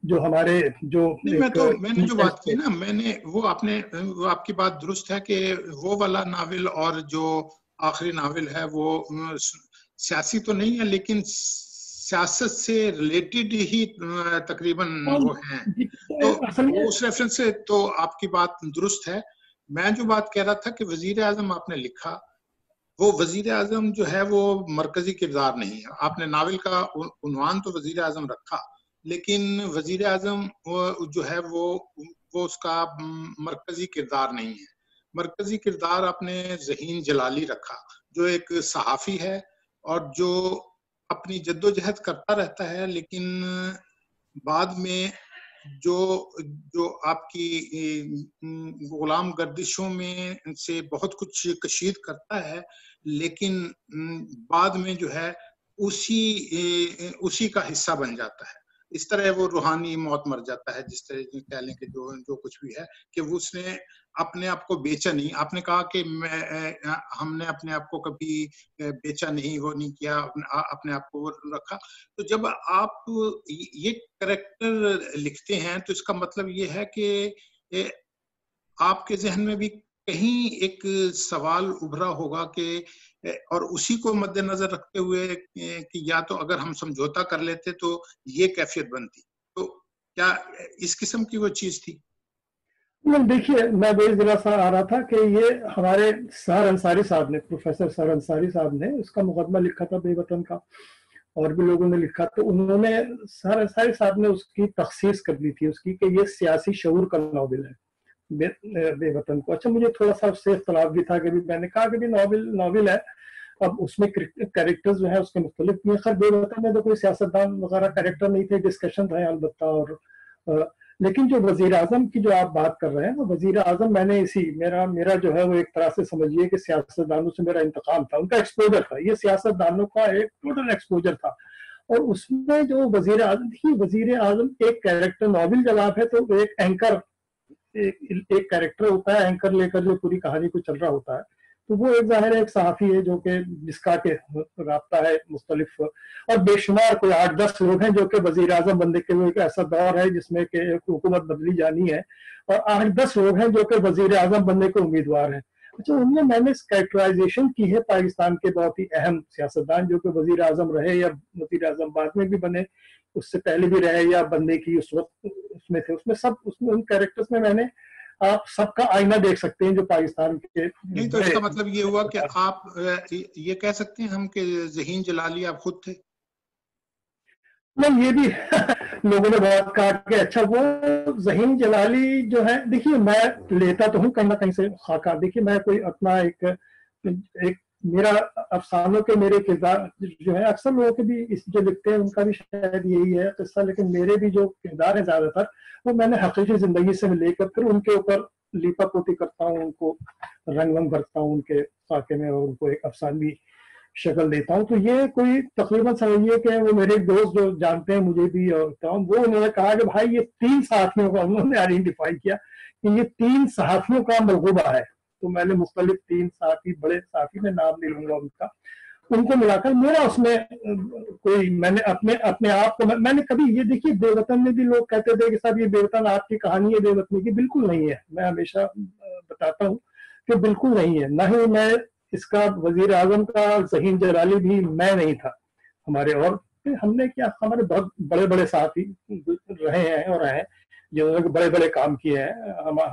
میں نے جو بات کی نا، میں نے وہ آپ کی بات درست ہے کہ وہ والا ناول اور جو آخری ناول ہے وہ سیاسی تو نہیں ہے لیکن سیاست سے ریلیٹڈ ہی تقریباً وہ ہیں. تو اس ریفرنس سے تو آپ کی بات درست ہے. میں جو بات کہہ رہا تھا کہ وزیر اعظم آپ نے لکھا، وہ وزیر اعظم جو ہے وہ مرکزی کردار نہیں ہے. آپ نے ناول کا عنوان تو وزیر اعظم رکھا لیکن وزیر اعظم جو ہے وہ اس کا مرکزی کردار نہیں ہے. مرکزی کردار آپ نے ذہین جلالی رکھا جو ایک صحافی ہے اور جو اپنی جدوجہد کرتا رہتا ہے، لیکن بعد میں جو آپ کی غلام گردشوں میں سے بہت کچھ کشید کرتا ہے، لیکن بعد میں جو ہے اسی کا حصہ بن جاتا ہے. اس طرح وہ روحانی موت مر جاتا ہے، جس طرح کہہ لیں کہ جو کچھ بھی ہے کہ اس نے اپنے آپ کو بیچا نہیں. آپ نے کہا کہ ہم نے اپنے آپ کو کبھی بیچا نہیں، وہ نہیں کیا، اپنے آپ کو رکھا. تو جب آپ یہ کریکٹر لکھتے ہیں تو اس کا مطلب یہ ہے کہ آپ کے ذہن میں بھی کہیں ایک سوال ابھرا ہوگا کہ اور اسی کو مد نظر رکھتے ہوئے کہ یا تو اگر ہم سمجھوتا کر لیتے تو یہ کیفیت بنتی. تو کیا اس قسم کی وہ چیز تھی؟ دیکھیے میں وہی ذرا سا آ رہا تھا کہ یہ ہمارے سر انصاری صاحب نے، پروفیسر سر انصاری صاحب نے اس کا مقدمہ لکھا تھا بے وطن کا، اور بھی لوگوں نے لکھا. تو انہوں نے سر انصاری صاحب نے اس کی تخصیص کر دی تھی اس کی کہ یہ سیاسی شعور کا ناول ہے بے وطن کو. اچھا مجھے تھوڑا سا اس سے اختلاف بھی تھا کہ میں نے کہا کہ ناول ہے، اب اس میں کریکٹر جو ہے اس کے مختلف بھی. خیر بے وطن میں تو کوئی سیاستدان وغیرہ کریکٹر نہیں تھے، ڈسکشن رہے البتہ، اور لیکن جو وزیر اعظم کی جو آپ بات کر رہے ہیں وہ وزیر اعظم میں نے میرا جو ہے وہ ایک طرح سے سمجھیے کہ سیاستدانوں سے میرا انتقام تھا، ان کا ایکسپوجر تھا، یہ سیاستدانوں کا ایک ٹوٹل ایکسپوجر تھا. اور اس میں جو وزیر اعظم دیکھیے، وزیر اعظم ایک کیریکٹر، ناول جب آپ ہے تو ایک اینکر، ایک کیریکٹر ہوتا ہے اینکر لے کر جو پوری کہانی کو چل رہا ہوتا ہے. تو وہ ایک ظاہر ایک صحافی ہے جو کہ جس کا کہ رابطہ ہے مختلف، اور بے شمار کوئی 8-10 لوگ ہیں جو کہ وزیر اعظم بننے کے لیے ایک ایسا دور ہے جس میں کہ ایک حکومت بدلی جانی ہے، اور 8-10 لوگ ہیں جو کہ وزیر اعظم بننے کے امیدوار ہیں. اچھا، ان میں نے کیریکٹرائزیشن کی ہے پاکستان کے بہت ہی اہم سیاستدان جو کہ وزیر اعظم رہے یا وزیر اعظم بعد میں بھی بنے، اس سے پہلے بھی رہے یا بننے کی اس وقت اس میں تھے، اس میں ان کیریکٹرز میں نے آپ سب کا آئینہ دیکھ سکتے ہیں جو پاکستان کے. نہیں تو اس کا مطلب یہ ہوا کہ آپ یہ کہہ سکتے ہیں ہم کہ ذہین جلالی آپ خود تھے؟ نہیں، یہ بھی لوگوں نے بہت کہا کہ اچھا وہ ذہین جلالی جو ہے، دیکھیے میں لیتا تو ہوں کہیں نہ کہیں سے خاکہ. دیکھیے میں کوئی اپنا ایک میرا افسانوں کے میرے کردار جو ہے، اکثر لوگوں کے بھی جو لکھتے ہیں ان کا بھی شاید یہی ہے قصہ، لیکن میرے بھی جو کردار ہیں زیادہ تر وہ میں نے حقیقی زندگی سے لے کر پھر ان کے اوپر لیپا پوتی کرتا ہوں، ان کو رنگ ونگ بھرتا ہوں ان کے خاکے میں، اور ان کو ایک افسانوی شکل دیتا ہوں. تو یہ کوئی تقریباً سمجھیے کہ وہ میرے دوست جو جانتے ہیں مجھے بھی، اور وہ انہوں نے کہا کہ بھائی یہ 3 صحافیوں کا انہوں نے آئیڈینٹیفائی کیا کہ یہ 3 صحافیوں کا ملغوبہ ہے. تو میں نے مختلف 3 صحافی، بڑے صحافی میں نام نہیں لوں گا ان کا، ان کو ملا کر میرا اس میں کوئی، میں نے اپنے آپ کو میں نے کبھی یہ دیکھیے بے وطن میں بھی لوگ کہتے تھے کہ صاحب یہ بے وطن آپ کی کہانی ہے بے وطنی کی، بالکل نہیں ہے. میں ہمیشہ بتاتا ہوں کہ بالکل نہیں ہے. نہ ہی میں اس کا وزیر اعظم کا ذہین جلالی بھی میں نہیں تھا. ہمارے اور ہم نے کیا، ہمارے بہت بڑے بڑے صحافی رہے ہیں اور ہیں جنہوں نے بڑے بڑے کام کیے ہیں.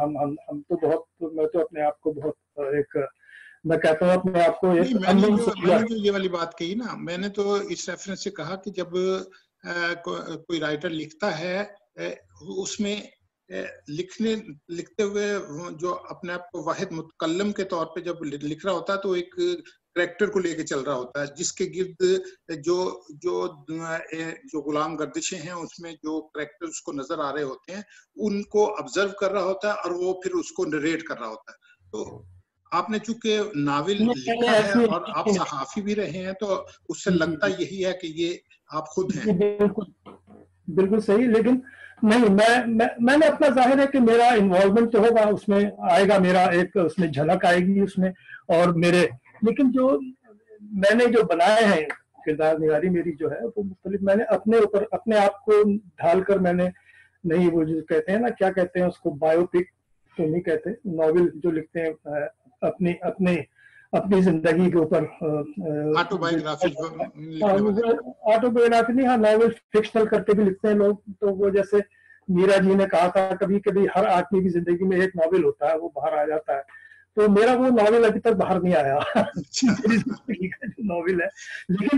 ہم تو بہت، میں تو اپنے آپ کو بہت ایک، میں کہتا ہوں اپنے آپ کو ایک، میں نے جو یہ والی بات کہی نا، میں نے تو اس ریفرنس سے کہا کہ جب کوئی رائٹر لکھتا ہے اس میں لکھتے ہوئے جو اپنے آپ کو واحد متکلم کے طور پہ جب لکھ رہا ہوتا ہے تو ایک کریکٹر کو لے کے چل رہا ہوتا ہے جس کے گرد جو غلام گردشیں ہیں اس میں جو کریکٹر اس کو نظر آ رہے ہوتے ہیں ان کو آبزرو کر رہا ہوتا ہے اور وہ پھر اس کو نریٹ کر رہا ہوتا ہے. تو آپ نے چونکہ ناول لکھا ہے اور آپ صحافی بھی رہے ہیں تو اس سے لگتا یہی ہے کہ یہ آپ خود ہیں. بالکل صحیح. لیکن نہیں، میں نے اپنا ظاہر ہے کہ میرا انوالومنٹ تو ہوگا اس میں، آئے گا میرا ایک اس میں جھلک آئے گی اس میں، اور میرے، لیکن جو میں نے جو بنائے ہیں کردار نگاری میری جو ہے وہ مختلف، میں نے اپنے اوپر اپنے آپ کو ڈھال کر میں نے نہیں، وہ جو کہتے ہیں نا، کیا کہتے ہیں اس کو، بایو پک تو نہیں کہتے، ناول جو لکھتے ہیں اپنی زندگی کے اوپر، آٹو بایوگرافی نہیں، ہاں ناول فکشنل کر کے بھی لکھتے ہیں لوگ. تو وہ جیسے میرا جی نے کہا تھا کبھی کبھی ہر آدمی کی زندگی میں ایک ناول ہوتا ہے، وہ باہر آ جاتا ہے. تو میرا وہ ناول ابھی تک باہر نہیں آیا میری زندگی کا جو ناول ہے. لیکن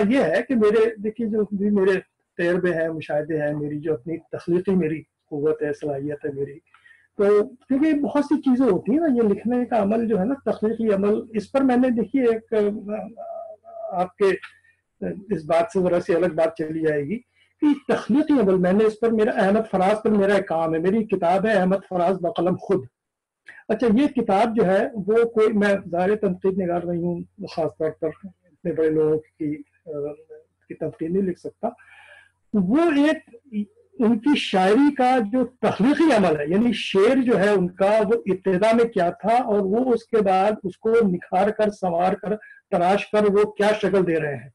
یہ ہے کہ میرے، دیکھیے جو بھی میرے تجربے ہیں، مشاہدے ہیں، میری جو اپنی تخلیقی میری قوت ہے، صلاحیت ہے میری، تو کیونکہ بہت سی چیزیں ہوتی ہیں نا، یہ لکھنے کا عمل جو ہے نا، تخلیقی عمل، اس پر میں نے دیکھیے ایک آپ کے اس بات سے ذرا سی الگ بات چلی جائے گی کہ تخلیقی عمل میں نے اس پر، میرا احمد فراز پر میرا ایک کام ہے، میری کتاب ہے احمد فراز بقلم خود. اچھا، یہ کتاب جو ہے وہ کوئی، میں ظاہر تنقید نگار نہیں ہوں، خاص طور پر اتنے بڑے لوگوں کی تنقید نہیں لکھ سکتا. وہ ایک ان کی شاعری کا جو تخلیقی عمل ہے، یعنی شعر جو ہے ان کا، وہ ابتدا میں کیا تھا اور وہ اس کے بعد اس کو نکھار کر، سنوار کر، تراش کر وہ کیا شکل دے رہے ہیں.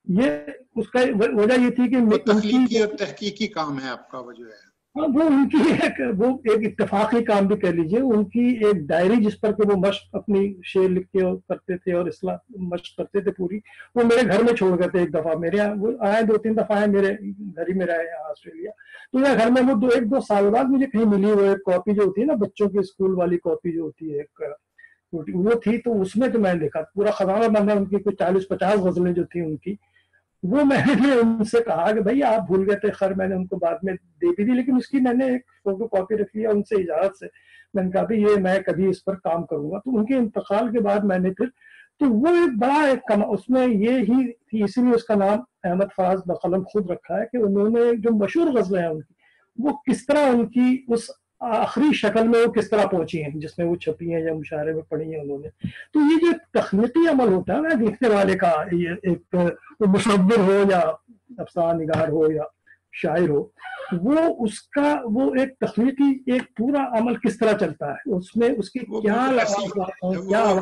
یہ اس کا وجہ یہ تھی کہ تخلیقی اور تحقیقی کام ہے آپ کا، وجہ ہے وہ ان کی ایک اتفاقی کام بھی کہہ لیجیے، ان کی ایک ڈائری جس پر کہ وہ مشق اپنی شعر لکھ کے کرتے تھے اور اصلاح مشق کرتے تھے پوری، وہ میرے گھر میں چھوڑ گئے تھے. ایک دفعہ میرے یہاں وہ آئے، 2-3 دفعہ آئے میرے گھر ہی میں رہے یہاں آسٹریلیا. تو میرے گھر میں وہ 1-2 سال بعد مجھے کہیں ملی وہ ایک کاپی جو ہوتی ہے نا، بچوں کی اسکول والی کاپی جو ہوتی ہے ایک، وہ تھی. تو اس میں تو میں نے دیکھا پورا خزانہ بند ہے ان کی، کوئی 40-50 غزلیں جو تھیں ان کی. وہ میں نے ان سے کہا کہ بھائی آپ بھول گئے تھے، خیر میں نے ان کو بعد میں دے بھی دی، لیکن اس کی میں نے ایک فوٹو کاپی رکھ لیا ان سے اجازت سے. میں نے کہا بھی یہ میں کبھی اس پر کام کروں گا. تو ان کے انتقال کے بعد میں نے پھر، تو وہ ایک بڑا ایک اس میں یہ ہی تھی، اسی لیے اس کا نام احمد فراز بقلم خود رکھا ہے کہ انہوں نے جو مشہور غزلیں ہیں ان کی، وہ کس طرح ان کی اس آخری شکل میں وہ کس طرح پہنچی ہیں جس میں وہ چھپی ہیں یا مشاعرے میں پڑھی ہیں انہوں نے. تو یہ جو تخلیقی عمل ہوتا ہے نا لکھنے والے کا، یہ ایک مصور ہو یا افسانہ نگار ہو یا شاعر ہو، وہ اس کا وہ ایک تخلیقی ایک پورا عمل کس طرح چلتا ہے، اس میں اس کی کیا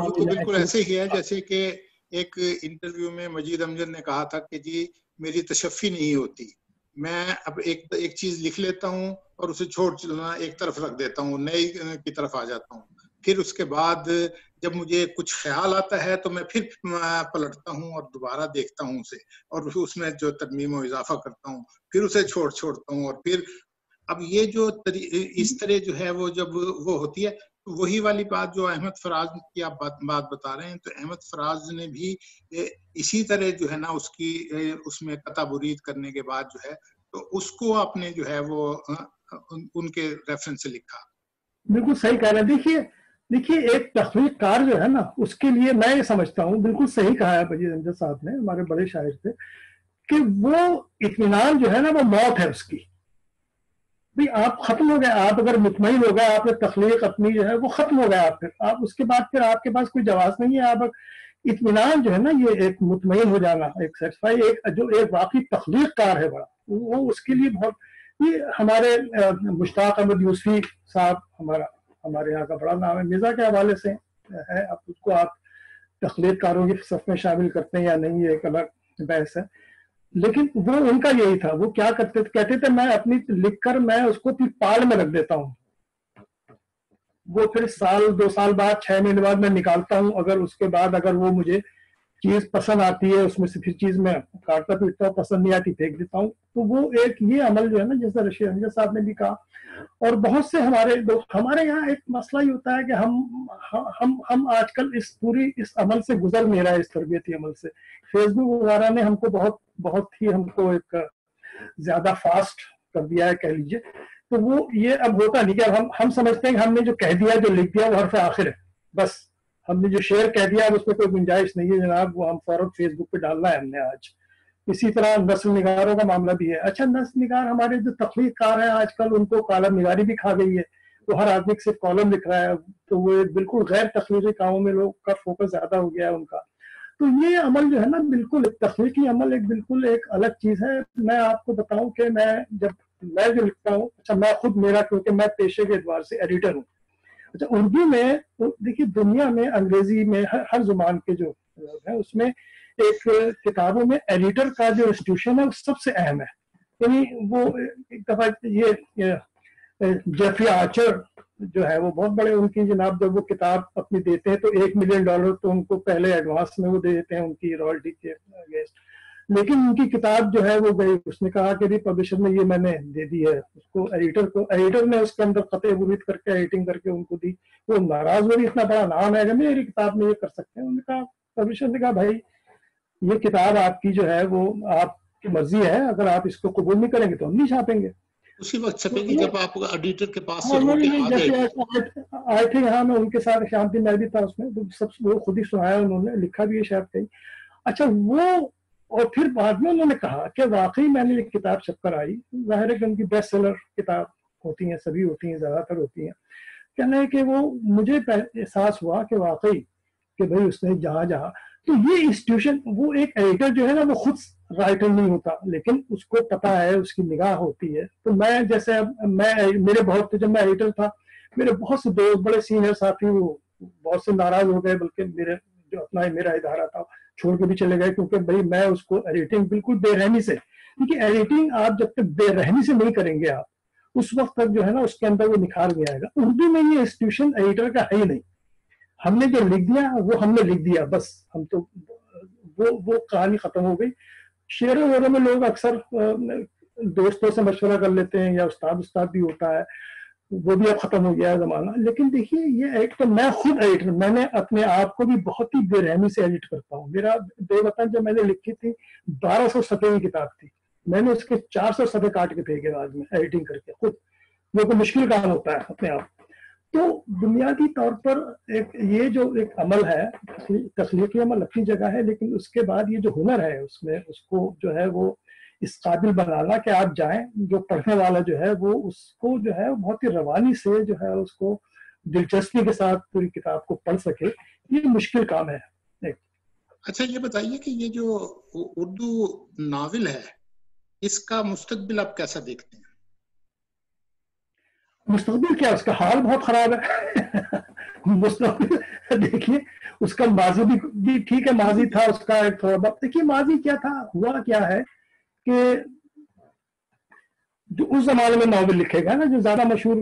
تو بالکل ایسے ہی ہے جیسے کہ ایک انٹرویو میں مجید امجد نے کہا تھا کہ جی میری تشفی نہیں ہوتی، میں اب ایک چیز لکھ لیتا ہوں اور اسے چھوڑ ایک طرف رکھ دیتا ہوں، نئی کی طرف آ جاتا ہوں، پھر اس کے بعد جب مجھے کچھ خیال آتا ہے تو میں پھر پلٹتا ہوں اور دوبارہ دیکھتا ہوں اسے، اور اس میں جو ترمیم و اضافہ کرتا ہوں، پھر اسے چھوڑتا ہوں، اور پھر اب یہ جو اس طرح جو ہے وہ جب وہ ہوتی ہے، وہی والی بات جو احمد فراز کی آپ بات بتا رہے ہیں، تو احمد فراز نے بھی اسی طرح جو ہے نا اس میں قطع برید کرنے کے بعد جو ہے تو اس کو آپ نے جو ہے وہ ان کے ریفرنس سے لکھا. بالکل صحیح کہہ رہے ہیں. دیکھیے ایک تخلیق کار جو ہے نا اس کے لیے میں یہ سمجھتا ہوں، بالکل صحیح کہا ہے مجید امجد صاحب نے، ہمارے بڑے شاعر تھے، کہ وہ اطمینان جو ہے نا وہ موت ہے اس کی. بھئی آپ ختم ہو گئے، آپ اگر مطمئن ہو گئے، آپ نے تخلیق اپنی جو ہے وہ ختم ہو گیا، آپ اس کے بعد پھر آپ کے پاس کوئی جواز نہیں ہے. آپ اطمینان جو ہے نا یہ ایک مطمئن ہو جانا، ایک سیٹسفائی، جو ایک واقعی تخلیق کار ہے بڑا، وہ اس کے لیے بہت. یہ ہمارے مشتاق احمد یوسفی صاحب ہمارے یہاں کا بڑا نام ہے، مرزا کے حوالے سے ہے، اب اس کو آپ تخلیق کاروں کی صف میں شامل کرتے ہیں یا نہیں، یہ ایک الگ بحث ہے. لیکن وہ ان کا یہی تھا، وہ کیا کہتے تھے میں اپنی لکھ کر میں اس کو پھر پال میں رکھ دیتا ہوں، وہ پھر سال 2 سال بعد 6 مہینے بعد میں نکالتا ہوں، اگر اس کے بعد اگر وہ مجھے چیز پسند آتی ہے اس میں سے پھر چیز میں کاٹتا پیٹتا ہوں، پسند نہیں آتی پھینک دیتا ہوں. تو وہ ایک یہ عمل جو ہے نا جیسے رشید امجد صاحب نے بھی کہا، اور بہت سے ہمارے یہاں ایک مسئلہ یہ ہوتا ہے کہ ہم آج کل اس عمل سے گزر نہیں رہا ہے، اس تربیتی عمل سے. فیس بک وغیرہ نے ہم کو بہت ہی ہم کو ایک زیادہ فاسٹ کر دیا ہے کہہ لیجیے. تو وہ یہ اب ہوتا نہیں کہ اب ہم سمجھتے ہیں کہ ہم نے جو کہہ دیا جو لکھ دیا وہ حرف آخر ہے، بس ہم نے جو شعر کہہ دیا اب اس میں کوئی گنجائش نہیں ہے جناب، وہ ہم فوراً فیس بک پہ ڈالنا ہے ہم نے آج. اسی طرح نثر نگاروں کا معاملہ بھی ہے. اچھا نثر نگار ہمارے جو تخلیق کار ہیں آج کل ان کو کالم نگاری بھی کھا گئی ہے، تو ہر آدمی صرف کالم لکھ رہا ہے، تو وہ بالکل غیر تخلیقی کاموں میں لوگ کا فوکس زیادہ ہو گیا ہے ان کا. تو یہ عمل جو ہے نا بالکل ایک تخلیقی عمل بالکل ایک الگ چیز ہے. میں آپ کو بتاؤں کہ میں جو لکھتا ہوں، اچھا میں خود کیونکہ میں پیشے کے اعتبار سے ایڈیٹر ہوں. اچھا اردو میں دیکھیے دنیا میں انگریزی میں ہر زبان کے جو ہے اس میں ایک کتابوں میں ایڈیٹر کا جو انسٹیٹیوشن ہے وہ سب سے اہم ہے. یعنی وہ ایک دفعہ یہ جیفری آرچر جو ہے وہ بہت بڑے، ان کی جناب جب وہ کتاب اپنی دیتے ہیں تو $1 ملین تو ان کو پہلے ایڈوانس میں وہ دے دیتے ہیں ان کی رائلٹی کے اگینسٹ. لیکن ان کی کتاب جو ہے وہ گئی، اس نے کہا کہ پبلشر نے یہ میں نے دے دی ہے اس کو ایڈیٹر نے اس کے اندر قطع برید کر کے ایڈیٹنگ کر کے ان کو دی. وہ ناراض ہوئی، اتنا بڑا نام ہے کہ میری کتاب میں یہ کر سکتے ہیں. انہوں نے کہا، پبلشر نے کہا بھائی یہ کتاب آپ کی جو ہے وہ آپ کی مرضی ہے، اگر آپ اس کو قبول نہیں کریں گے تو ہم نہیں چھاپیں گے. اسی وقت چھپے گی جب آپ ایڈیٹر کے پاس سے آئے تھے یہاں، میں ان کے ساتھ شانتی میں بھی تھا، اس میں سب وہ خود ہی سنایا، انہوں نے لکھا بھی ہے شاید کہیں. اچھا وہ اور پھر بعد میں انہوں نے کہا کہ واقعی میں نے ایک کتاب چھپ کر آئی، ظاہر ہے کہ ان کی بیسٹ سیلر کتاب ہوتی ہیں، سبھی ہوتی ہیں، زیادہ تر ہوتی ہیں. کہنا ہے کہ وہ مجھے احساس ہوا کہ واقعی کہ بھائی اس نے جہاں تو یہ انسٹیٹیوشن، وہ ایک ایڈیٹر جو ہے نا وہ خود رائٹر نہیں ہوتا، لیکن اس کو پتا ہے، اس کی نگاہ ہوتی ہے. تو میں جیسے میرے بہت جب میں ایڈیٹر تھا، میرے بہت سے دوست بڑے سینئر ساتھی وہ بہت سے ناراض ہو گئے، بلکہ میرے جو اپنا میرا ادارہ تھا چھوڑ کے بھی چلے گئے، کیونکہ بھائی میں اس کو ایڈیٹنگ بالکل بے رحمی سے، کیونکہ ایڈیٹنگ آپ جب تک بے رحمی سے نہیں کریں گے آپ اس وقت تک جو ہے نا اس کے اندر وہ نکھار نہیں آئے گا. اردو میں یہ انسٹیٹیوشن ایڈیٹر کا ہے ہی نہیں. ہم نے جو لکھ دیا وہ ہم نے لکھ دیا، بس ہم تو وہ کہانی ختم ہو گئی. شعروں وغیرہ میں لوگ اکثر دوستوں سے مشورہ کر لیتے ہیں، یا استاد بھی ہوتا ہے، وہ بھی اب ختم ہو گیا ہے زمانہ. لیکن دیکھیے یہ ایک تو میں خود ایڈیٹر، میں نے اپنے آپ کو بھی بہت ہی بے رحمی سے ایڈٹ کرتا ہوں. میرا بے وطن جو میں نے لکھی تھی 1200 صفحے کی کتاب تھی، میں نے اس کے 400 صفحے کاٹ کے پھینکے بعد میں ایڈیٹنگ کر کے خود. وہ کوئی مشکل کام ہوتا ہے اپنے آپ. تو بنیادی طور پر یہ جو ایک عمل ہے تخلیقی عمل اپنی جگہ ہے، لیکن اس کے بعد یہ جو ہنر ہے اس میں اس کو جو ہے وہ اس قابل بنانا کہ آپ جائیں، جو پڑھنے والا جو ہے وہ اس کو جو ہے بہت ہی روانی سے جو ہے اس کو دلچسپی کے ساتھ پوری کتاب کو پڑھ سکے، یہ مشکل کام ہے. اچھا یہ بتائیے کہ یہ جو اردو ناول ہے اس کا مستقبل آپ کیسا دیکھتے ہیں؟ مستقبل کیا، اس کا حال بہت خراب ہے. مستقبل دیکھیے، اس کا ماضی بھی ٹھیک ہے، ماضی تھا اس کا ایک تھوڑا بہت. دیکھیے ماضی کیا تھا، ہوا کیا ہے کہ جو اس زمانے میں ناول لکھے گا نا، جو زیادہ مشہور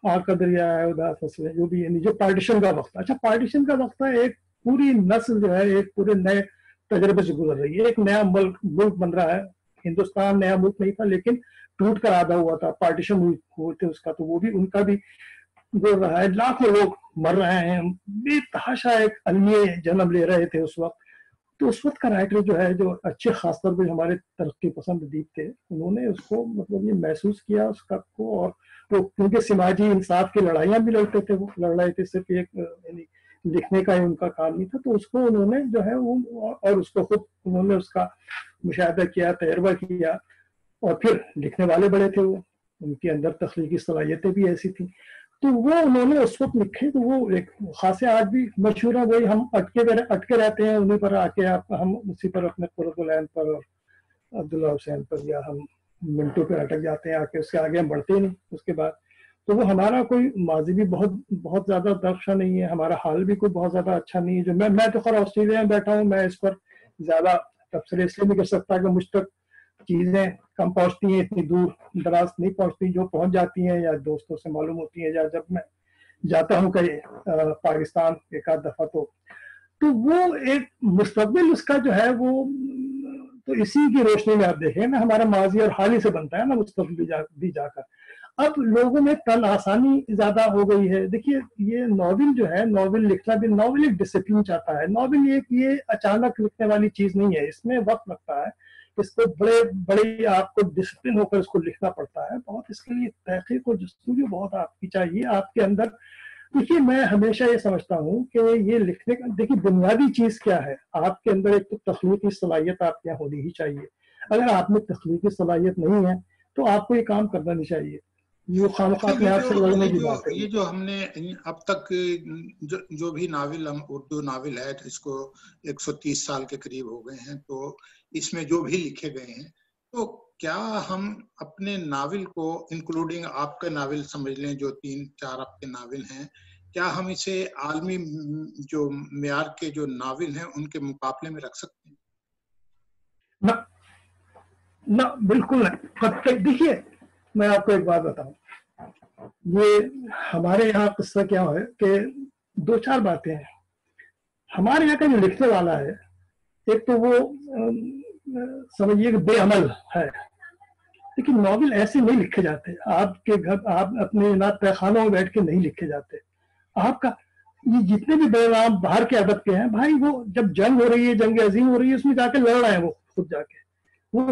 آگ کا دریا ہے، اداس فصلیں، جو بھی یعنی جو پارٹیشن کا وقت. اچھا پارٹیشن کا وقت ہے، ایک پوری نسل جو ہے ایک پورے نئے تجربے سے گزر رہی ہے، ایک نیا ملک بن رہا ہے. ہندوستان نیا ملک نہیں تھا لیکن ٹوٹ کر آدھا ہوا تھا، پارٹیشن ہوئے تھے اس کا، تو وہ بھی ان کا بھی گزر رہا ہے. لاکھوں لوگ مر رہے ہیں، بے تحاشا ایک المیے جنم لے رہے تھے اس وقت. تو اس وقت کا رائٹر جو ہے، جو اچھے خاص طور پہ ہمارے ترقی پسند ادیب تھے، انہوں نے اس کو مطلب یہ محسوس کیا اس کا کو، اور وہ کیونکہ سماجی انصاف کی لڑائیاں بھی لڑتے تھے، وہ لڑ رہے تھے، صرف ایک یعنی لکھنے کا ہی ان کا کام نہیں تھا. تو اس کو انہوں نے جو ہے وہ، اور اس کو خود انہوں نے اس کا مشاہدہ کیا، تجربہ کیا، اور پھر لکھنے والے بڑے تھے، وہ ان کے اندر تخلیقی صلاحیتیں بھی ایسی تھیں. تو وہ انہوں نے اس وقت لکھے، تو وہ ایک خاصے آج بھی مشہور ہیں. وہی ہم اٹکے رہتے ہیں انہیں پر آ کے، ہم اسی پر اپنے قرۃ العین پر اور عبداللہ حسین پر یا ہم منٹو پہ اٹک جاتے ہیں آ کے، اس کے آگے ہم بڑھتے ہی نہیں اس کے بعد. تو وہ ہمارا کوئی ماضی بھی بہت زیادہ درخشاں نہیں ہے، ہمارا حال بھی کوئی بہت زیادہ اچھا نہیں ہے. جو میں تو خیر آسٹریلیا میں بیٹھا ہوں، میں اس پر زیادہ تبصرے اس لیے نہیں کر سکتا کہ مجھ تک چیزیں کم پہنچتی ہیں، اتنی دور دراز نہیں پہنچتی. جو پہنچ جاتی ہیں یا دوستوں سے معلوم ہوتی ہیں، یا جب میں جاتا ہوں کہ پاکستان ایک آدھ دفعہ، تو وہ ایک مستقبل اس کا جو ہے وہ تو اسی کی روشنی میں آپ دیکھیں نا، ہمارا ماضی اور حال ہی سے بنتا ہے نا مستقبل بھی جا کر. اب لوگوں میں تن آسانی زیادہ ہو گئی ہے. دیکھیے یہ ناول جو ہے، ناول لکھنا بھی، ناول ایک ڈسپلن چاہتا ہے. ناول یہ اچانک لکھنے والی چیز نہیں ہے، اس میں وقت لگتا ہے. اس کو بڑے آپ کو ڈسپلن ہو کر اس کو لکھنا پڑتا ہے بہت. اس کے لیے تحقیق اور جستجو بہت آپ کی چاہیے آپ کے اندر. دیکھیے میں ہمیشہ یہ سمجھتا ہوں کہ یہ لکھنے کا، دیکھیے بنیادی چیز کیا ہے آپ کے اندر، ایک تو تخلیقی صلاحیت آپ کے یہاں ہونی ہی چاہیے. اگر آپ میں تخلیقی صلاحیت نہیں ہے تو آپ کو یہ کام کرنا نہیں چاہیے. یہ خامخواہ اپنے آپ سے لڑنے کی بات ہے. یہ جو ہم نے اب تک جو بھی ناول، ہم اردو ناول ہے اس کو 130 سال کے قریب ہو گئے ہیں، تو اس میں جو بھی لکھے گئے ہیں، تو کیا ہم اپنے ناول کو، انکلوڈنگ آپ کا ناول سمجھ لیں جو 3-4 آپ کے ناول ہیں، کیا ہم اسے عالمی جو معیار کے جو ناول ہیں ان کے مقابلے میں رکھ سکتے ہیں؟ نہ بالکل نہیں. دیکھیے میں آپ کو ایک بات بتاؤں، یہ ہمارے یہاں قصہ کیا ہے کہ 2-4 باتیں ہیں. ہمارے یہاں کا جو لکھنے والا ہے، ایک تو وہ سمجھیے کہ بے عمل ہے. لیکن ناول ایسے نہیں لکھے جاتے. آپ کے گھر، آپ اپنے تہ خانوں میں بیٹھ کے نہیں لکھے جاتے. آپ کا یہ جتنے بھی بے نام باہر کے ادب کے ہیں بھائی، وہ جب جنگ ہو رہی ہے، جنگ عظیم ہو رہی ہے، اس میں جا کے لڑ رہے ہیں، وہ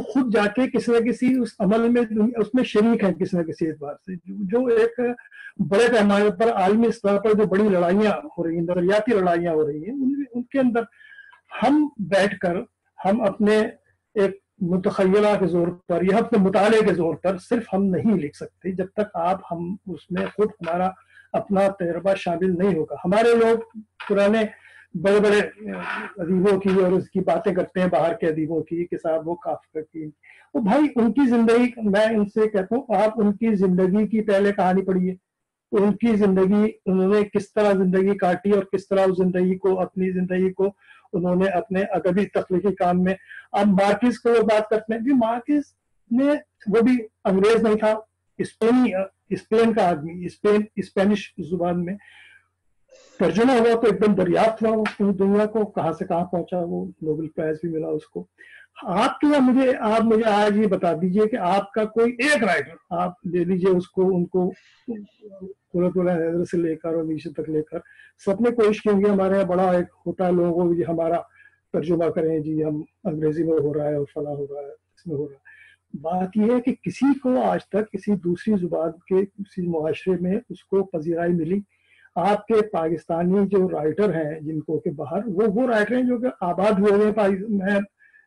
خود جا کے کسی نہ کسی اس عمل میں، اس میں شریک ہیں کسی نہ کسی اعتبار سے. جو ایک بڑے پیمانے پر عالمی سطح پر جو بڑی لڑائیاں ہو رہی ہیں، نظریاتی لڑائیاں ہو رہی ہیں، ان کے اندر ہم بیٹھ کر، ہم اپنے ایک متخیلہ کے زور پر یا اپنے مطالعے کے زور پر صرف ہم نہیں لکھ سکتے جب تک ہم اس میں خود ہمارا اپنا تجربہ شامل نہیں ہوگا. ہمارے لوگ پرانے بڑے بڑے ادیبوں کی اور اس کی باتیں کرتے ہیں، باہر کے ادیبوں کی، کہ صاحب وہ کافکا کی، وہ بھائی ان کی زندگی، میں ان سے کہتا ہوں آپ ان کی زندگی کی پہلے کہانی پڑھیے. ان کی زندگی، انہوں نے کس طرح زندگی کاٹی اور کس طرح اس زندگی کو، اپنی زندگی کو انہوں نے اپنے ادبی تخلیقی کام میں. اب مارکیز کو بات کرتے ہیں، مارکیز نے، وہ بھی انگریز نہیں تھا، اسپین کا آدمی، اسپینش زبان میں ترجمہ ہوا تو ایک دم دریافت ہوا پوری دنیا کو، کہاں سے کہاں پہنچا، وہ نوبل پرائز بھی ملا اس کو. آپ کے آپ مجھے آج یہ بتا دیجئے کہ آپ کا کوئی ایک رائٹر آپ دے دیجئے اس کو، ان کو حیدر سے لے کر اور نیچے تک لے کر سب نے کوشش کی ہوگی. ہمارے یہاں بڑا ایک ہوتا ہے لوگوں کو، یہ ہمارا ترجمہ کریں جی، ہم انگریزی میں ہو رہا ہے اور فلاں ہو رہا ہے، اس میں ہو رہا ہے. بات یہ ہے کہ کسی کو آج تک کسی دوسری زبان کے کسی معاشرے میں اس کو پذیرائی ملی. آپ کے پاکستانی جو رائٹر ہیں جن کو کہ باہر، وہ رائٹر ہیں جو کہ آباد ہوئے ہیں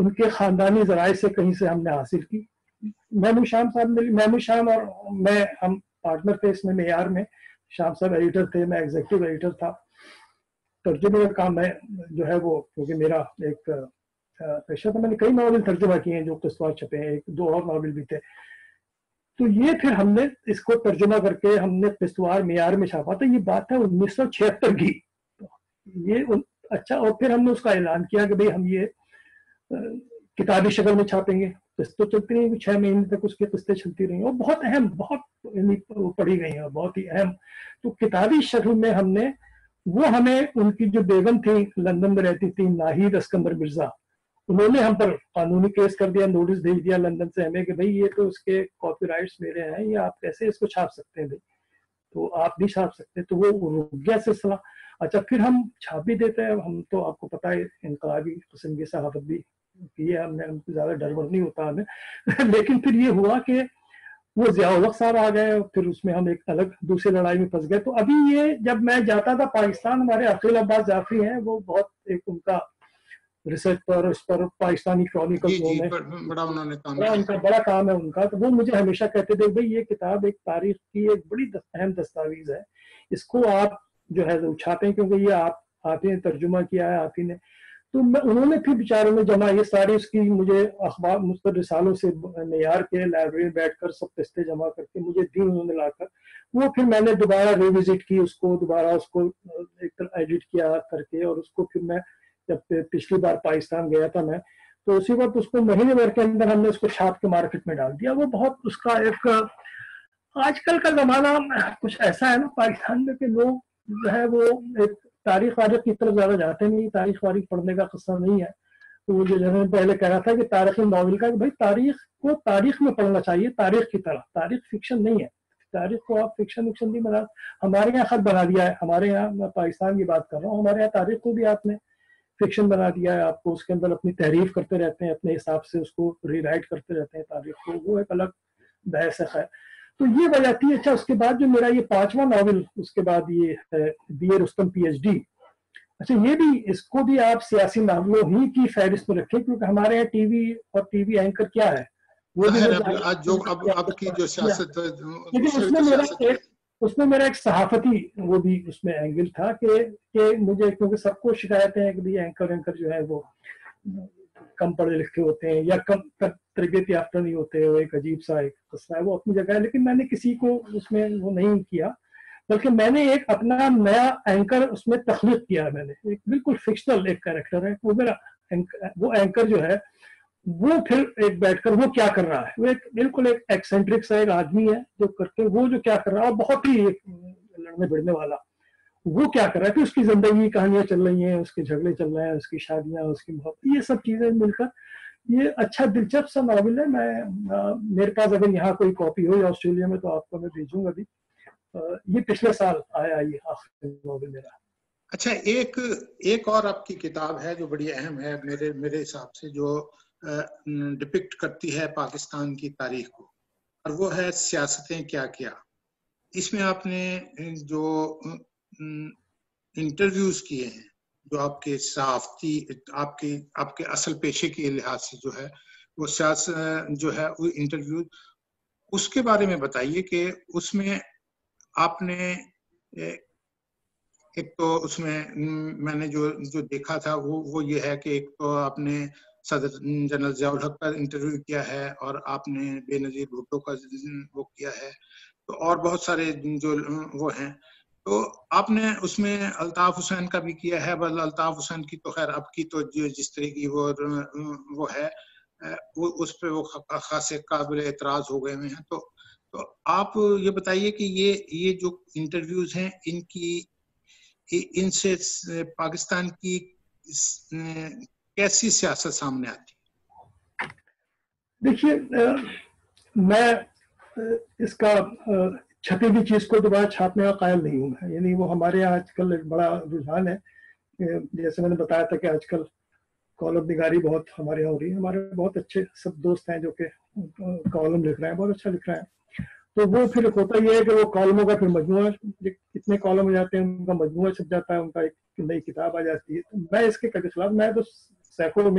ان کے خاندانی ذرائع سے کہیں سے ہم نے حاصل کی. محمود شام اور میں ہم پارٹنر تھے اس میں معیار میں. شام صاحب ایڈیٹر تھے, میں ایگزیکٹو ایڈیٹر تھا. ترجمے کا کام میں جو ہے وہ, کیونکہ میرا ایک پیشہ تھا, میں نے کئی ناول ترجمہ کیے ہیں جو قسطوار چھپے ہیں, 1-2 اور ناول بھی تھے. تو یہ پھر ہم نے اس کو ترجمہ کر کے ہم نے قسطوار معیار میں چھاپا تھا. یہ بات ہے 1976 کی. یہ اچھا, اور پھر ہم نے اس کا اعلان کیا کہ بھئی ہم یہ کتابی شکل میں چھاپیں گے. قسط تو چلتی رہی, 6 مہینے تک اس کی قسطیں چلتی رہی, اور بہت اہم, بہت پڑھی گئی ہیں, بہت ہی اہم. تو کتابی شکل میں ہم نے وہ, ہمیں ان کی جو بیگم تھی لندن میں رہتی تھی, ناہید اسکندر مرزا, انہوں نے ہم پر قانونی کیس کر دیا, نوٹس بھیج دیا لندن سے ہمیں کہ بھئی یہ تو اس کے کاپی رائٹس میرے ہیں, یہ آپ کیسے اس کو چھاپ سکتے ہیں بھئی, تو آپ بھی چھاپ سکتے ہیں. تو وہ رک گیا سلسلہ. اچھا, پھر ہم چھاپ بھی دیتے ہیں. ہم تو آپ کو پتہ ہے انقلابی قسم کی صحافت بھی کی ہے ہم نے, ہم کو زیادہ ڈر نہیں ہوتا ہمیں. لیکن پھر یہ ہوا کہ وہ ضیاء الحق صاحب آ گئے, پھر اس میں ہم ایک الگ دوسری لڑائی میں پھنس گئے. تو ابھی یہ جب میں جاتا تھا پاکستان, ہمارے عقیل عباس جعفری ہیں, وہ بہت ایک ان کا ریسرچ پر, اس پر پاکستانی کرونیکل ان کا بڑا کام ہے ان کا. تو وہ مجھے ہمیشہ کہتے تھے بھئی یہ کتاب ایک تاریخ کی ایک بڑی اہم دستاویز ہے, اس کو آپ جو ہے چھاپیں, کیونکہ یہ آپ ہی نے ترجمہ کیا ہے, آپ ہی نے. تو انہوں نے پھر بیچاروں نے جمع یہ ساری اس کی مجھے اخبار مستقل رسالوں سے معیار کے لائبریری میں بیٹھ کر سب قسطیں جمع کر کے مجھے دی انہوں نے لا کر. وہ پھر میں نے دوبارہ ریوزٹ کی اس کو, دوبارہ اس کو ایک ایڈٹ کیا کر کے, اور اس کو پھر میں جب پچھلی بار پاکستان گیا تھا میں, تو اسی وقت اس کو مہینے بھر کے اندر ہم نے اس کو چھاپ کے مارکیٹ میں ڈال دیا. وہ بہت اس کا ایک, آج کل کا زمانہ کچھ ایسا ہے نا پاکستان میں کہ لوگ جو ہے وہ ایک تاریخ واریخ کی طرف زیادہ جاتے نہیں, تاریخ واریخ پڑھنے کا قصہ نہیں ہے. تو وہ جو میں پہلے کہہ رہا تھا کہ تاریخی ناول کا, کہ بھائی تاریخ کو تاریخ میں پڑھنا چاہیے, تاریخ کی طرح. تاریخ فکشن نہیں ہے, تاریخ کو آپ فکشن نہیں بنا. ہمارے یہاں خط بنا دیا ہے, ہمارے یہاں, میں پاکستان کی بات کر رہا ہوں, ہمارے یہاں تاریخ کو بھی آپ نے فکشن بنا دیا ہے. آپ کو اس کے اندر اپنی تحریف کرتے رہتے ہیں, اپنے حساب سے اس کو ری رائٹ کرتے رہتے ہیں تاریخ کو, وہ ایک الگ بحث ہے. تو یہ وجہ تھی. اچھا, اس کے بعد جو میرا یہ 5واں ناول, اس کے بعد یہ ہے B A Rustam P H D. اچھا, یہ بھی, اس کو بھی آپ سیاسی ناولوں ہی کی فہرست میں رکھیں, کیونکہ ہمارے یہاں ٹی وی اور ٹی وی اینکر کیا ہے وہ بھی, اب کی جو سیاست, لیکن اس میں میرا ایک صحافتی وہ بھی اس میں اینگل تھا کہ مجھے, کیونکہ سب کو شکایتیں ہیں کہ اینکر جو ہے وہ کم پڑھے لکھے ہوتے ہیں یا کم تربیت یافتہ نہیں ہوتے, وہ ایک عجیب سا ایک قصہ ہے, وہ اپنی جگہ ہے. لیکن میں نے کسی کو اس میں وہ نہیں کیا, بلکہ میں نے ایک اپنا نیا اینکر اس میں تخلیق کیا. میں نے ایک بالکل فکشنل ایک کریکٹر ہے وہ میرا, وہ اینکر جو ہے وہ پھر ایک بیٹھ کر وہ کیا کر رہا ہے, وہ ایک بالکل ایک ایکسنٹرک سا ایک آدمی ہے جو کر کے وہ جو کیا کر رہا ہے, بہت ہی ایک لڑنے بڑھنے والا, وہ کیا کر رہا ہے کہ اس کی زندگی کہانیاں چل رہی ہیں, اس کے جھگڑے چل رہے ہیں, اس کی شادیاں, اس کی محبت, یہ سب چیزیں مل کر یہ اچھا دلچسپ سا ناول ہے. میرے پاس اگر یہاں کوئی کاپی ہو یا آسٹریلیا میں تو آپ کو میں بھیجوں گا بھی. یہ پچھلے سال آیا یہ آخری ناول میرا. اچھا, ایک اور آپ کی کتاب ہے جو بڑی اہم ہے میرے حساب سے, جو ڈپکٹ کرتی ہے پاکستان کی تاریخ کو, اور وہ ہے سیاستیں کیا کیا. اس میں آپ نے جو انٹرویوز کیے ہیں, جو آپ کے صحافتی, آپ کے اصل پیشے کے لحاظ سے جو ہے وہ سیاست جو ہے وہ انٹرویو, اس کے بارے میں بتائیے کہ اس میں آپ نے ایک تو اس میں نے جو دیکھا تھا وہ یہ ہے کہ ایک تو آپ نے صدر جنرل ضیاء الحق کا انٹرویو کیا ہے, اور آپ نے بے نظیر بھٹو کا وہ کیا ہے, تو اور بہت سارے جو وہ ہیں. تو آپ نے اس میں الطاف حسین کا بھی کیا ہے, بل الطاف حسین کی تو خیر اب کی تو جس طرح کی وہ ہے اس پہ وہ خاصے قابل اعتراض ہو گئے ہوئے ہیں. تو آپ یہ بتائیے کہ یہ جو انٹرویوز ہیں ان سے پاکستان کی کیسی سیاست سامنے آتی ہے؟ دیکھیے, میں اس کا چھپی ہوئی چیز کو دوبارہ چھاپنے کا قائل نہیں ہوں. یعنی وہ ہمارے یہاں آج کل ایک بڑا رجحان ہے, جیسے میں نے بتایا تھا کہ آج کل کالم نگاری بہت ہمارے یہاں ہو رہی ہے. ہمارے بہت اچھے سب دوست ہیں جو کہ کالم لکھ رہے ہیں, بہت اچھا لکھ رہے ہیں. تو وہ پھر ہوتا یہ ہے کہ وہ کالموں کا پھر مجموعہ, کتنے کالم ہو جاتے ہیں ان کا مجموعہ چھپ جاتا ہے, ان کا ایک نئی کتاب آ جاتی ہے. تو میں اس کے خلاف, میں تو سینکڑوں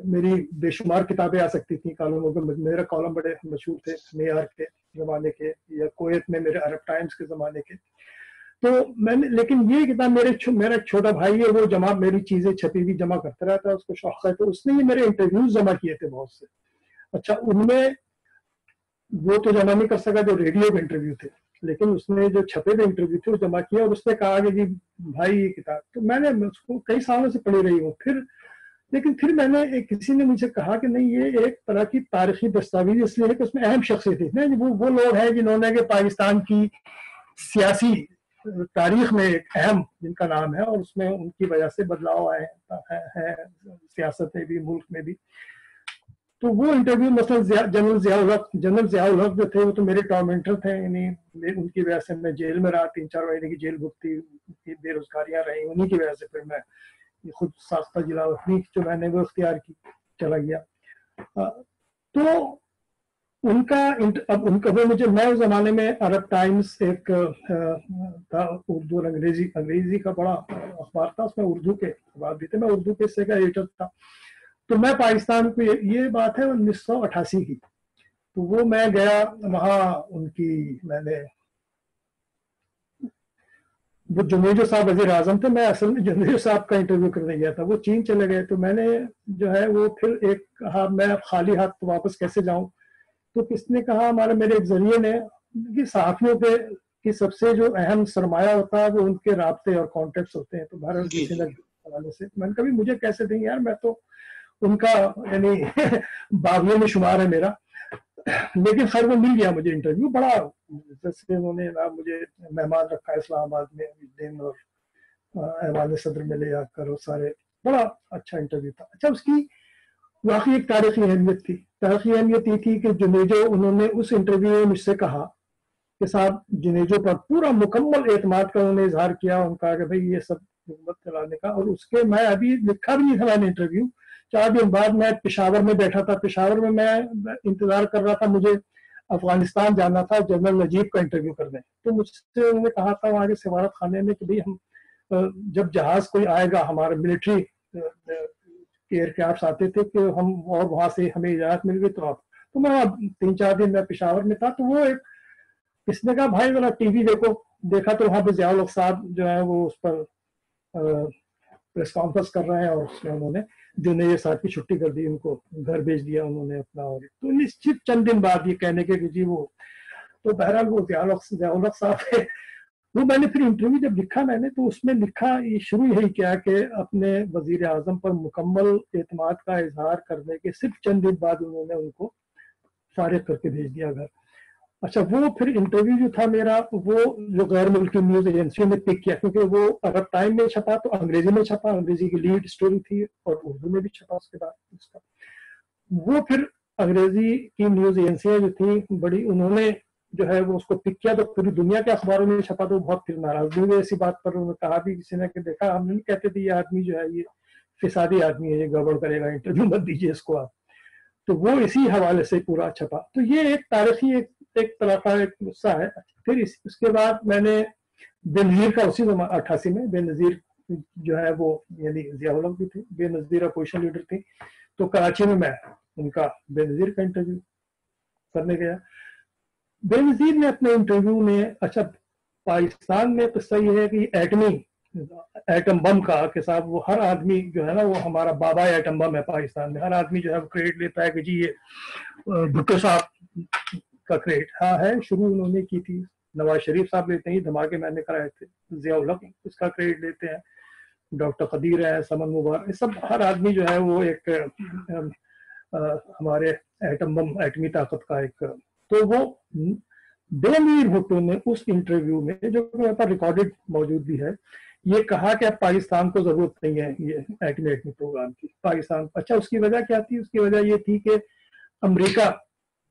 میری بے شمار کتابیں آ سکتی تھیں کالموں کے. میرا کالم بڑے مشہور تھے معیار کے زمانے کے یا کویت میں میرے عرب ٹائمز کے زمانے کے. تو میں نے, لیکن یہ کتاب میرا ایک چھوٹا بھائی ہے, وہ میری چیزیں چھپی ہوئی جمع کرتا رہتا ہے, اس کو شوق ہے, تو اس نے یہ میرے انٹرویوز جمع کیے تھے بہت سے. اچھا, ان میں وہ تو جمع نہیں کر سکا جو ریڈیو کے انٹرویو تھے, لیکن اس نے جو چھپے ہوئے انٹرویو تھے وہ جمع کیا, اور اس نے کہا کہ جی بھائی یہ کتاب, تو میں نے اس کو کئی سالوں سے پڑھی رہی ہوں. لیکن پھر میں نے کسی نے مجھ سے کہا کہ نہیں, یہ ایک طرح کی تاریخی دستاویز اس لیے ہے کہ اس میں اہم شخصیتیں تھیں, وہ لوگ ہیں جنہوں نے کہ پاکستان کی سیاسی تاریخ میں ایک اہم جن کا نام ہے, اور اس میں ان کی وجہ سے بدلاؤ آئے ہیں سیاست میں بھی, ملک میں بھی. تو وہ انٹرویو مثلا جنرل ضیاء الحق جو تھے وہ تو میرے ٹارمنٹر تھے, یعنی ان کی وجہ سے میں جیل میں رہا, 3-4 مہینے کی جیل بھگتی, بے روزگاریاں رہی, انہیں کی وجہ سے پھر میں خود ساختہ جلا اپنی جو میں نے وہ اختیار کی چلا گیا. تو ان کا مجھے, میں اس زمانے میں عرب ٹائمز ایک تھا اردو اور انگریزی کا بڑا اخبار تھا, اس میں اردو کے اخبار بھی تھے, میں اردو کے حصے کا ایڈیٹر تھا. تو میں پاکستان کو, یہ بات ہے 1988 کی, تو وہ میں گیا وہاں, ان کی میں نے, وہ جنیجو صاحب وزیر اعظم تھے, میں اصل میں جنیجو صاحب کا انٹرویو کرنے گیا تھا, وہ چین چلے گئے, تو میں نے جو ہے وہ پھر ایک کہا میں خالی ہاتھ واپس کیسے جاؤں. تو کس نے کہا, میرے ایک ذریعے نے, کہ صحافیوں پہ کی سب سے جو اہم سرمایہ ہوتا ہے وہ ان کے رابطے اور کانٹیکٹس ہوتے ہیں, تو بہرحال کسی نے حوالے سے میں نے کبھی مجھے کیسے دیں یار, میں تو ان کا یعنی باغیوں میں شمار ہے میرا. لیکن خیر وہ مل گیا مجھے انٹرویو, بڑا جیسے انہوں نے مجھے مہمان رکھا اسلام آباد میں دن, اور ایوان صدر میں لے جا کر, وہ سارے, بڑا اچھا انٹرویو تھا. اچھا, اس کی واقعی ایک تاریخی اہمیت تھی. تاریخی اہمیت یہ تھی کہ جنیجو, انہوں نے اس انٹرویو میں مجھ سے کہا کہ صاحب جنیجو پر پورا مکمل اعتماد کا انہوں نے اظہار کیا, ان کا کہ بھائی یہ سب حکومت چلانے کا, اور اس کے میں ابھی لکھا بھی نہیں تھا میں نے انٹرویو, 4 دن بعد میں پشاور میں بیٹھا تھا, پشاور میں انتظار کر رہا تھا, مجھے افغانستان جانا تھا جنرل نجیب کا انٹرویو کرنے. تو مجھ سے انہوں نے کہا تھا وہاں کے سفارت خانے میں کہ بھائی ہم جب جہاز کوئی آئے گا, ہمارے ملٹری ایئر کرافٹ آتے تھے کہ ہم, اور وہاں سے ہمیں اجازت مل گئی تو آپ, تو میں 3-4 دن میں پشاور میں تھا. تو وہ ایک, اس نے کہا بھائی ذرا ٹی وی دیکھا تو وہاں پہ ضیاء الحق صاحب جو ہے وہ اس پر پریس کانفرنس کر رہے ہیں, اور اس میں انہوں نے جنیجو صاحب کی چھٹی کر دی, ان کو گھر بھیج دیا انہوں نے اپنا. اور تو نشچت چند دن بعد یہ کہنے کے کہ جی وہ, تو بہرحال وہ ضیاء الحق صاحب ہے. وہ میں نے پھر انٹرویو جب لکھا میں نے, تو اس میں لکھا یہ شروع یہی کیا کہ اپنے وزیر اعظم پر مکمل اعتماد کا اظہار کرنے کے صرف چند دن بعد انہوں نے ان کو فارغ کر کے بھیج دیا گھر. اچھا, وہ پھر انٹرویو جو تھا میرا, وہ جو غیر ملکی نیوز ایجنسیوں نے پک کیا, کیونکہ وہ عرب ٹائم میں چھپا تو انگریزی میں چھپا, انگریزی کی لیڈ اسٹوری تھی, اور اردو میں بھی چھپا اس کے بعد اس کا. وہ پھر انگریزی کی نیوز ایجنسیاں جو تھیں بڑی, انہوں نے جو ہے وہ اس کو پک کیا, تو پوری دنیا کے اخباروں میں چھپا, تو بہت پھر ناراض ہوئی ایسی بات پر. انہوں نے کہا بھی کسی نے کہ دیکھا, ہم نہیں کہتے تھے یہ آدمی جو ہے یہ فسادی آدمی ہے, یہ گڑبڑ کرے گا, انٹرویو مت دیجیے اس کو آپ. تو وہ اسی حوالے سے پورا چھپا. تو یہ ایک تاریخی ایک طرح کا ایک قصہ ہے. پھر اس کے بعد میں نے بے نظیر کا, اسی 88 میں بے نظیر جو ہے وہ, یعنی ضیاء الحق بھی تھے, بے نظیر اپوزیشن لیڈر تھی, تو کراچی میں ان کا بے نظیر کا انٹرویو کرنے گیا. بے نظیر نے اپنے انٹرویو میں, اچھا پاکستان میں قصہ یہ ہے کہ ایٹم بم کا, کہ صاحب وہ ہر آدمی جو ہے نا, وہ ہمارا بابا ایٹم بم ہے پاکستان میں, ہر آدمی جو ہے وہ کریڈٹ لیتا ہے کہ جی یہ بھٹو صاحب کا کریڈٹ. ہاں ہے, شروع انہوں نے کی تھی, نواز شریف صاحب لیتے ہیں, دھماکے میں نے کرائے تھے, ضیاء الحق اس کا کریڈٹ لیتے ہیں, ڈاکٹر قدیر ہے, سمن مبارک, سب ہر آدمی جو ہے وہ ایک ہمارے ایٹم بم, ایٹمی طاقت کا ایک. تو وہ بے نظیر بھٹو نے اس انٹرویو میں, جو میرے پاس ریکارڈڈ موجود بھی ہے, یہ کہا کہ اب پاکستان کو ضرورت نہیں ہے یہ ایٹمی پروگرام کی. پاکستان, اچھا اس کی وجہ کیا تھی؟ اس کی وجہ یہ تھی کہ امریکہ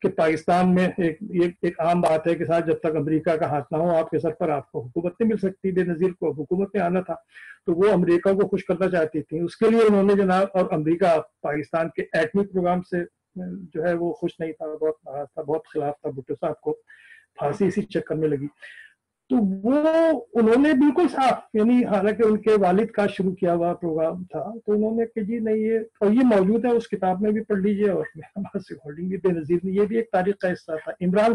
کہ پاکستان میں ایک عام بات ہے کہ صاحب جب تک امریکہ کا ہاتھ نہ ہو آپ کے سر پر, آپ کو حکومت نہیں مل سکتی. بے نظیر کو حکومت میں آنا تھا, تو وہ امریکہ کو خوش کرنا چاہتی تھی. اس کے لیے انہوں نے جناب, اور امریکہ پاکستان کے ایٹمی پروگرام سے جو ہے وہ خوش نہیں تھا, بہت ناراض تھا, بہت خلاف تھا. بھٹو صاحب کو پھانسی اسی چکر میں لگی. تو وہ انہوں نے بالکل صاف، یعنی حالانکہ ان کے والد کا شروع کیا ہوا پروگرام تھا، تو انہوں نے کہ جی نہیں یہ، اور یہ موجود ہے اس کتاب میں بھی پڑھ لیجئے، اور میرے پاس ریکارڈنگ بھی بے نظیر نہیں، یہ بھی ایک تاریخ کا حصہ تھا۔ عمران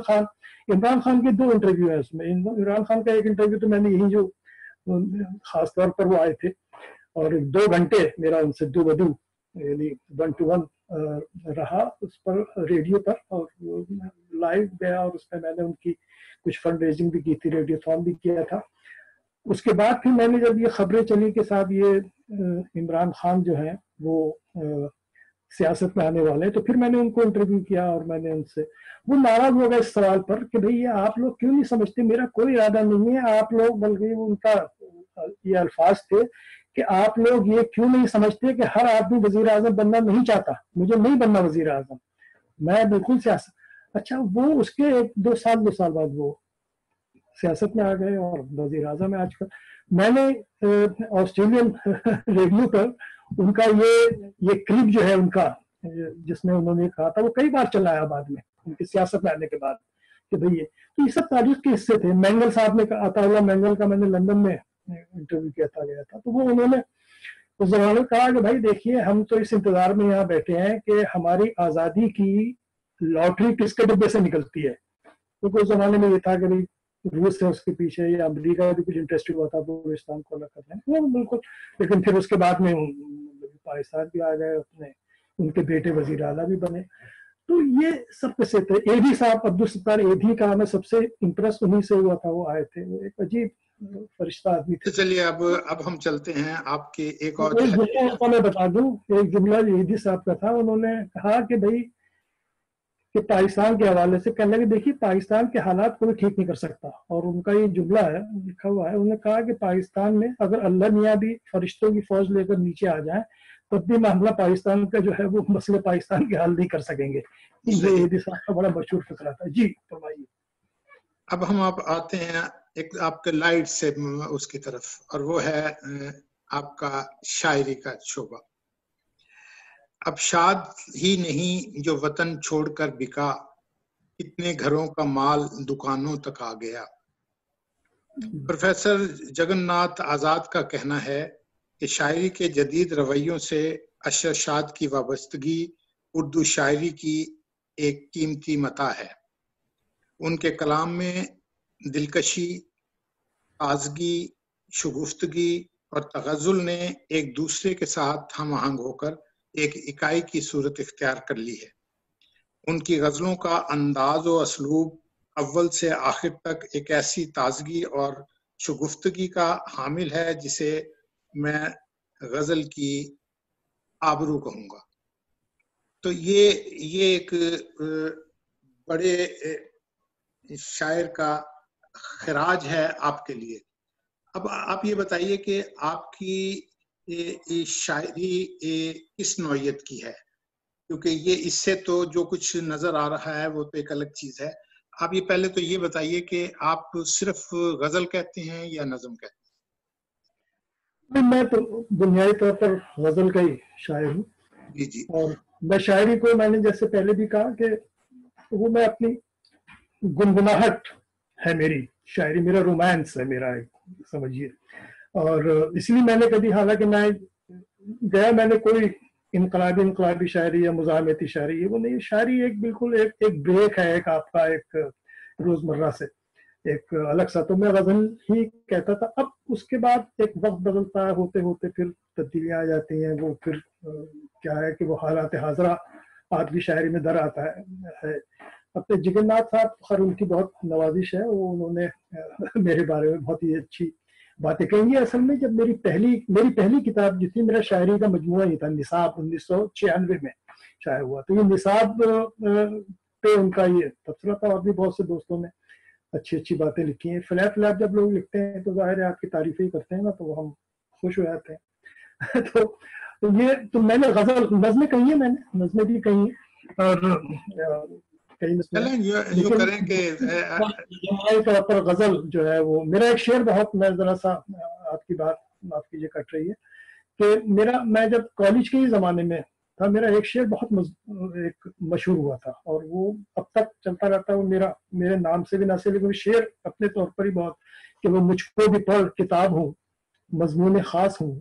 خان کے 2 انٹرویو ہیں اس میں۔ عمران خان کا ایک انٹرویو تو میں نے یہی جو خاص طور پر وہ آئے تھے، اور 2 گھنٹے میرا ان سے دو بدو، یعنی 1 to 1 رہا اس پر ریڈیو پر، اور لائیو گیا، اور اس میں میں نے ان کی کچھ فنڈ ریزنگ بھی کی تھی، ریڈیو تھون بھی کیا تھا۔ اس کے بعد پھر میں نے جب یہ خبریں چلی کہ صاحب یہ عمران خان جو ہیں وہ سیاست میں آنے والے ہیں، تو پھر میں نے ان کو انٹرویو کیا، اور میں نے ان سے، وہ ناراض ہو گئے اس سوال پر کہ بھئی یہ آپ لوگ کیوں نہیں سمجھتے، میرا کوئی ارادہ نہیں ہے، آپ لوگ، بلکہ ان کا یہ الفاظ تھے کہ آپ لوگ یہ کیوں نہیں سمجھتے کہ ہر آدمی وزیر اعظم بننا نہیں چاہتا، مجھے نہیں بننا وزیر اعظم، میں بالکل سیاست۔ اچھا، وہ اس کے 2 سال بعد وہ سیاست میں آ گئے اور وزیر اعظم ہے آج کل۔ میں نے آسٹریلین ریڈیو پر ان کا یہ کلپ جو ہے ان کا، جس میں انہوں نے کہا تھا، وہ کئی بار چلایا بعد میں ان کی سیاست میں آنے کے بعد کہ بھئی یہ، تو یہ سب تاریخ کے حصے تھے۔ مینگل صاحب نے، عطا اللہ مینگل کا میں نے لندن میں انٹرویو کیا تھا، تو وہ انہوں نے اس زمانے میں کہا کہ بھائی دیکھیے، ہم تو اس انتظار میں یہاں بیٹھے ہیں کہ ہماری آزادی کی لاٹری کس کے ڈبے سے نکلتی ہے، کیونکہ اس زمانے میں یہ تھا کہ بھائی روس ہے اس کے پیچھے، یا امریکہ بھی کچھ انٹرسٹ ہوا تھا پاکستان کو الگ کرنے میں، بالکل۔ لیکن پھر اس کے بعد میں پاکستان بھی آ گئے، اپنے ان کے بیٹے وزیر اعلیٰ بھی بنے۔ تو یہ سب کیسے تھے؟ ایدھی صاحب، عبدالستار ایدھی کا میں سب سے امپریس انہی سے ہوا تھا، وہ آئے تھے، وہ ایک عجیب فرشتہ آدمی تھے۔ چلیے اب ہم چلتے ہیں آپ کے ایک اور جملہ میں بتا دوں، ایک جملہ ایدھی صاحب کا تھا، انہوں نے کہا کہ بھائی کہ پاکستان کے حوالے سے کہنے لگے دیکھیے پاکستان کے حالات کوئی ٹھیک نہیں کر سکتا، اور ان کا یہ جملہ ہے لکھا ہوا ہے، انہوں نے کہا کہ پاکستان میں اگر اللہ میاں بھی فرشتوں کی فوج لے کر نیچے آ جائیں تب بھی معاملہ پاکستان کا جو ہے وہ مسئلے پاکستان کے حل نہیں کر سکیں گے۔ یہ ایدھی صاحب کا بڑا مشہور فقرہ تھا۔ جی فرمائیے۔ اب ہم آتے ہیں ایک آپ کے لائٹ سے اس کی طرف، اور وہ ہے آپ کا شاعری کا شعبہ۔ اب شاد ہی نہیں جو وطن چھوڑ کر بکا، کتنے گھروں کا مال دکانوں تک آ گیا۔ پروفیسر جگن ناتھ آزاد کا کہنا ہے کہ شاعری کے جدید رویوں سے اشر شاد کی وابستگی اردو شاعری کی ایک قیمتی متاع ہے۔ ان کے کلام میں دلکشی، تازگی، شگفتگی اور تغزل نے ایک دوسرے کے ساتھ ہم آہنگ ہو کر ایک اکائی کی صورت اختیار کر لی ہے۔ ان کی غزلوں کا انداز و اسلوب اول سے آخر تک ایک ایسی تازگی اور شگفتگی کا حامل ہے جسے میں غزل کی آبرو کہوں گا۔ تو یہ ایک بڑے شاعر کا خراج ہے آپ کے لیے۔ اب آپ یہ بتائیے کہ آپ کی شاعری کس نوعیت کی ہے، کیونکہ یہ اس سے تو جو کچھ نظر آ رہا ہے وہ تو ایک الگ چیز ہے۔ آپ یہ پہلے تو یہ بتائیے کہ آپ صرف غزل کہتے ہیں یا نظم کہتے ہیں؟ میں تو بنیادی طور پر غزل کا ہی شاعر ہوں۔ جی۔ اور میں شاعری کو، میں نے جیسے پہلے بھی کہا کہ وہ میں اپنی گنگناہٹ ہے، میری شاعری میرا رومانس ہے، میرا ایک سمجھیے۔ اور اس لیے میں نے کبھی، حالانکہ میں نے کوئی انقلابی شاعری یا مزاحمتی شاعری وہ نہیں، شاعری ایک بالکل ایک بریک ہے، ایک آپ کا ایک روزمرہ سے ایک الگ سا، تو میں غزل ہی کہتا تھا۔ اب اس کے بعد ایک وقت بدلتا ہے، ہوتے ہوتے پھر تبدیلیاں آ جاتی ہیں، وہ پھر کیا ہے کہ وہ حالات حاضرہ آدمی شاعری میں در آتا ہے۔ اپنے جگن ناتھ صاحب، خیر ان کی بہت نوازش ہے، وہ انہوں نے میرے بارے میں بہت ہی اچھی باتیں کہیں گی۔ اصل میں جب میری پہلی کتاب جو تھی، میرا شاعری کا مجموعہ ہی تھا، نصاب 1996 میں شائع ہوا، تو یہ نصاب پہ ان کا یہ تبصرہ تھا، اور بھی بہت سے دوستوں نے اچھی باتیں لکھی ہیں۔ فلیپ جب لوگ لکھتے ہیں تو ظاہر ہے آپ کی تعریفیں ہی کرتے ہیں نا، تو ہم خوش ہو جاتے ہیں۔ تو میں نے غزل، نظمیں کہی ہیں، میں نے نظمیں بھی کہی ہیں، اور طور پر غزل جو ہے وہ میرا ایک شعر بہت، میں ذرا سا آپ کی بات معاف کیجیے کٹ رہی ہے، کہ میں جب کالج کے ہی زمانے میں تھا. میرا ایک شعر بہت ایک مشہور ہوا تھا اور وہ اب تک چلتا رہتا ہے. وہ میرے نام سے بھی نہ سے، لیکن شعر اپنے طور پر ہی بہت کہ وہ مجھ کو بھی پڑھ کتاب ہوں مضمون خاص ہوں،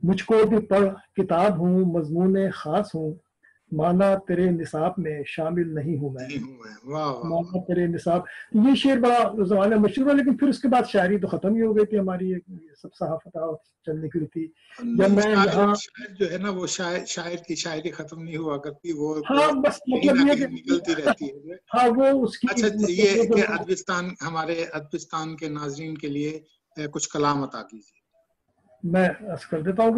مجھ کو بھی پڑھ کتاب ہوں مضمون خاص ہوں، مانا تیرے نصاب میں شامل نہیں ہوں میں، مانا تیرے نصاب. یہ شعر بڑا زمانہ مشہور ہے، لیکن پھر اس کے بعد شاعری تو ختم ہی ہو گئی تھی ہماری. سب صحافت چل نکلی تھی. جب میں یہاں جو ہے نا وہ شاعر کی شاعری ختم نہیں ہوا کرتی، وہ ہاں بس مطلب یہ نکلتی رہتی ہے. ہاں وہ اس کی اچھا یہ کہ ادبستان، ہمارے ادبستان کے ناظرین کے لیے کچھ کلام عطا کیجیے. میں عرض کر دیتا ہوں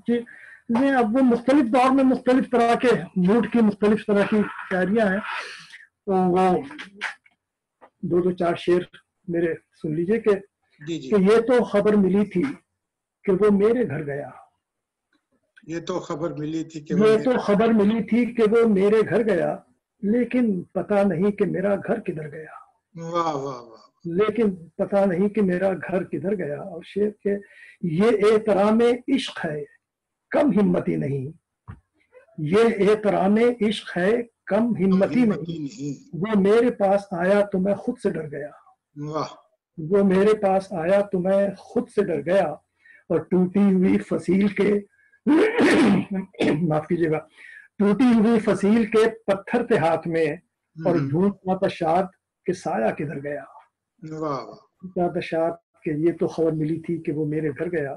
کہ اب وہ مختلف دور میں مختلف طرح کے موڈ کی مختلف طرح کی شاعریاں ہیں. تو وہ دو چار شعر میرے سن لیجئے کہ یہ تو خبر ملی تھی کہ وہ میرے گھر گیا، یہ تو خبر ملی تھی کہ وہ میرے گھر گیا، لیکن پتہ نہیں کہ میرا گھر کدھر گیا. واہ واہ واہ. لیکن پتہ نہیں کہ میرا گھر کدھر گیا. اور شعر کے یہ احترام عشق ہے کم ہمتی نہیں، یہ احترام عشق ہے کم ہمتی نہیں، وہ میرے پاس آیا تو میں خود سے ڈر گیا. وہ میرے پاس آیا تو میں خود سے ڈر گیا، اور ٹوٹی ہوئی فصیل کے معاف کیجیے گا، ٹوٹی ہوئی فصیل کے پتھر تھے ہاتھ میں، اور ڈھونڈتا تھا شاد کہ سایہ کدھر گیا. شاد کہ یہ تو خبر ملی تھی کہ وہ میرے گھر گیا.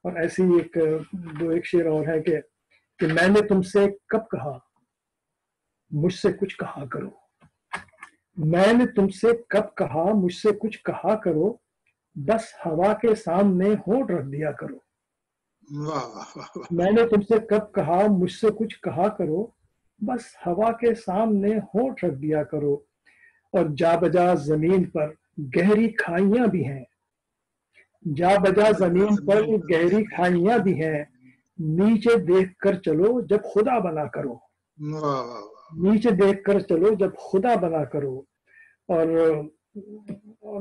اور ایسی ایک شعر اور ہے کہ میں نے تم سے کب کہا مجھ سے کچھ کہا کرو، میں نے تم سے کب کہا مجھ سے کچھ کہا کرو، بس ہوا کے سامنے ہونٹ رکھ دیا کرو. میں نے تم سے کب کہا مجھ سے کچھ کہا کرو، بس ہوا کے سامنے ہونٹ رکھ دیا کرو. اور جا بجا زمین پر گہری کھائیاں بھی ہیں، جا بجا زمین پر گہری کھائیاں بھی ہیں، نیچے دیکھ کر چلو جب خدا بنا کرو، نیچے دیکھ کر چلو جب خدا بنا کرو. اور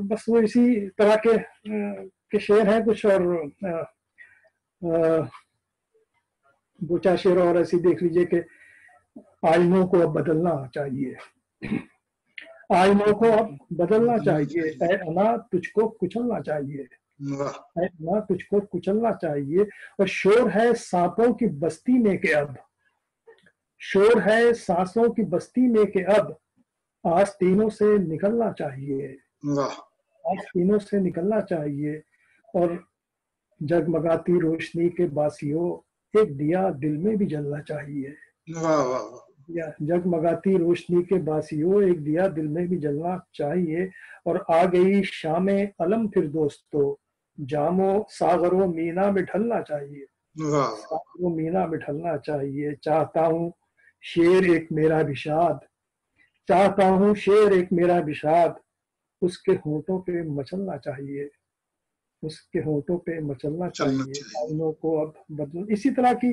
بس وہ اسی طرح کے شعر ہیں کچھ. اور دو چار شعر اور ایسی دیکھ لیجئے کہ آئینوں کو اب بدلنا چاہیے، آئینوں کو اب بدلنا چاہیے، اے انا تجھ کو کچلنا چاہیے، اے انا تجھ کو کچلنا چاہیے. اور شور ہے سانپوں کی بستی میں کہ اب، شور ہے سانسوں کی بستی میں کہ اب آستینوں سے نکلنا چاہیے، آستینوں سے نکلنا چاہیے. اور جگمگاتی روشنی کے باسیوں ایک دیا دل میں بھی جلنا چاہیے، جگمگاتی روشنی کے باسیوں ایک دیا دل میں بھی جلنا چاہیے. اور آ گئی شام علم پھر دوستو، جامو ساغر و مینا میں ڈھلنا چاہیے، ساغر و مینا میں ڈھلنا چاہیے. چاہتا ہوں شعر ایک میرا بھی شاد، چاہتا ہوں شعر ایک میرا بھی شاد، اس کے ہونٹوں پہ مچلنا چاہیے، اس کے ہونٹوں پہ مچلنا چاہیے. آئینوں کو اب بدل. اسی طرح کی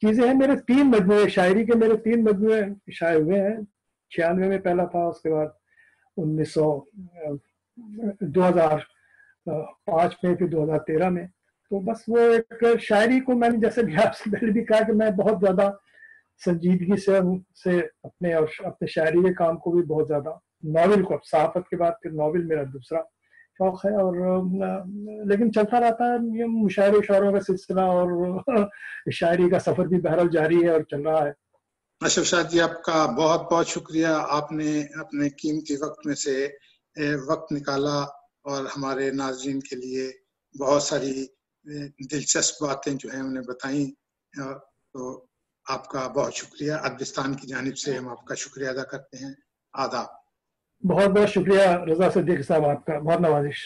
چیزیں ہیں. میرے 3 مجموعے شاعری کے، میرے 3 مجموعے شائع ہوئے ہیں. 96 میں پہلا تھا، اس کے بعد 2005 میں، پھر 2013 میں. تو بس وہ ایک شاعری کو میں نے جیسے بھی آپ سے پہلے بھی کہا کہ میں بہت زیادہ سنجیدگی سے اپنے شاعری کے کام کو بھی بہت زیادہ، ناول کو صحافت کے بعد پھر ناول میرا دوسرا شوق ہے. اور لیکن چلتا رہتا ہے یہ مشاعرے اشعاروں کا سلسلہ، اور شاعری کا سفر بھی بہرحال جاری ہے اور چل رہا ہے. اشرف شاہ جی، آپ کا بہت بہت شکریہ. آپ نے اپنے قیمتی وقت میں سے وقت نکالا اور ہمارے ناظرین کے لیے بہت ساری دلچسپ باتیں جو ہیں انہیں بتائیں. تو آپ کا بہت شکریہ. ادبستان کی جانب سے ہم آپ کا شکریہ ادا کرتے ہیں. آداب. بہت بہت شکریہ رضا صدیقی صاحب، آپ کا بہت نوازش.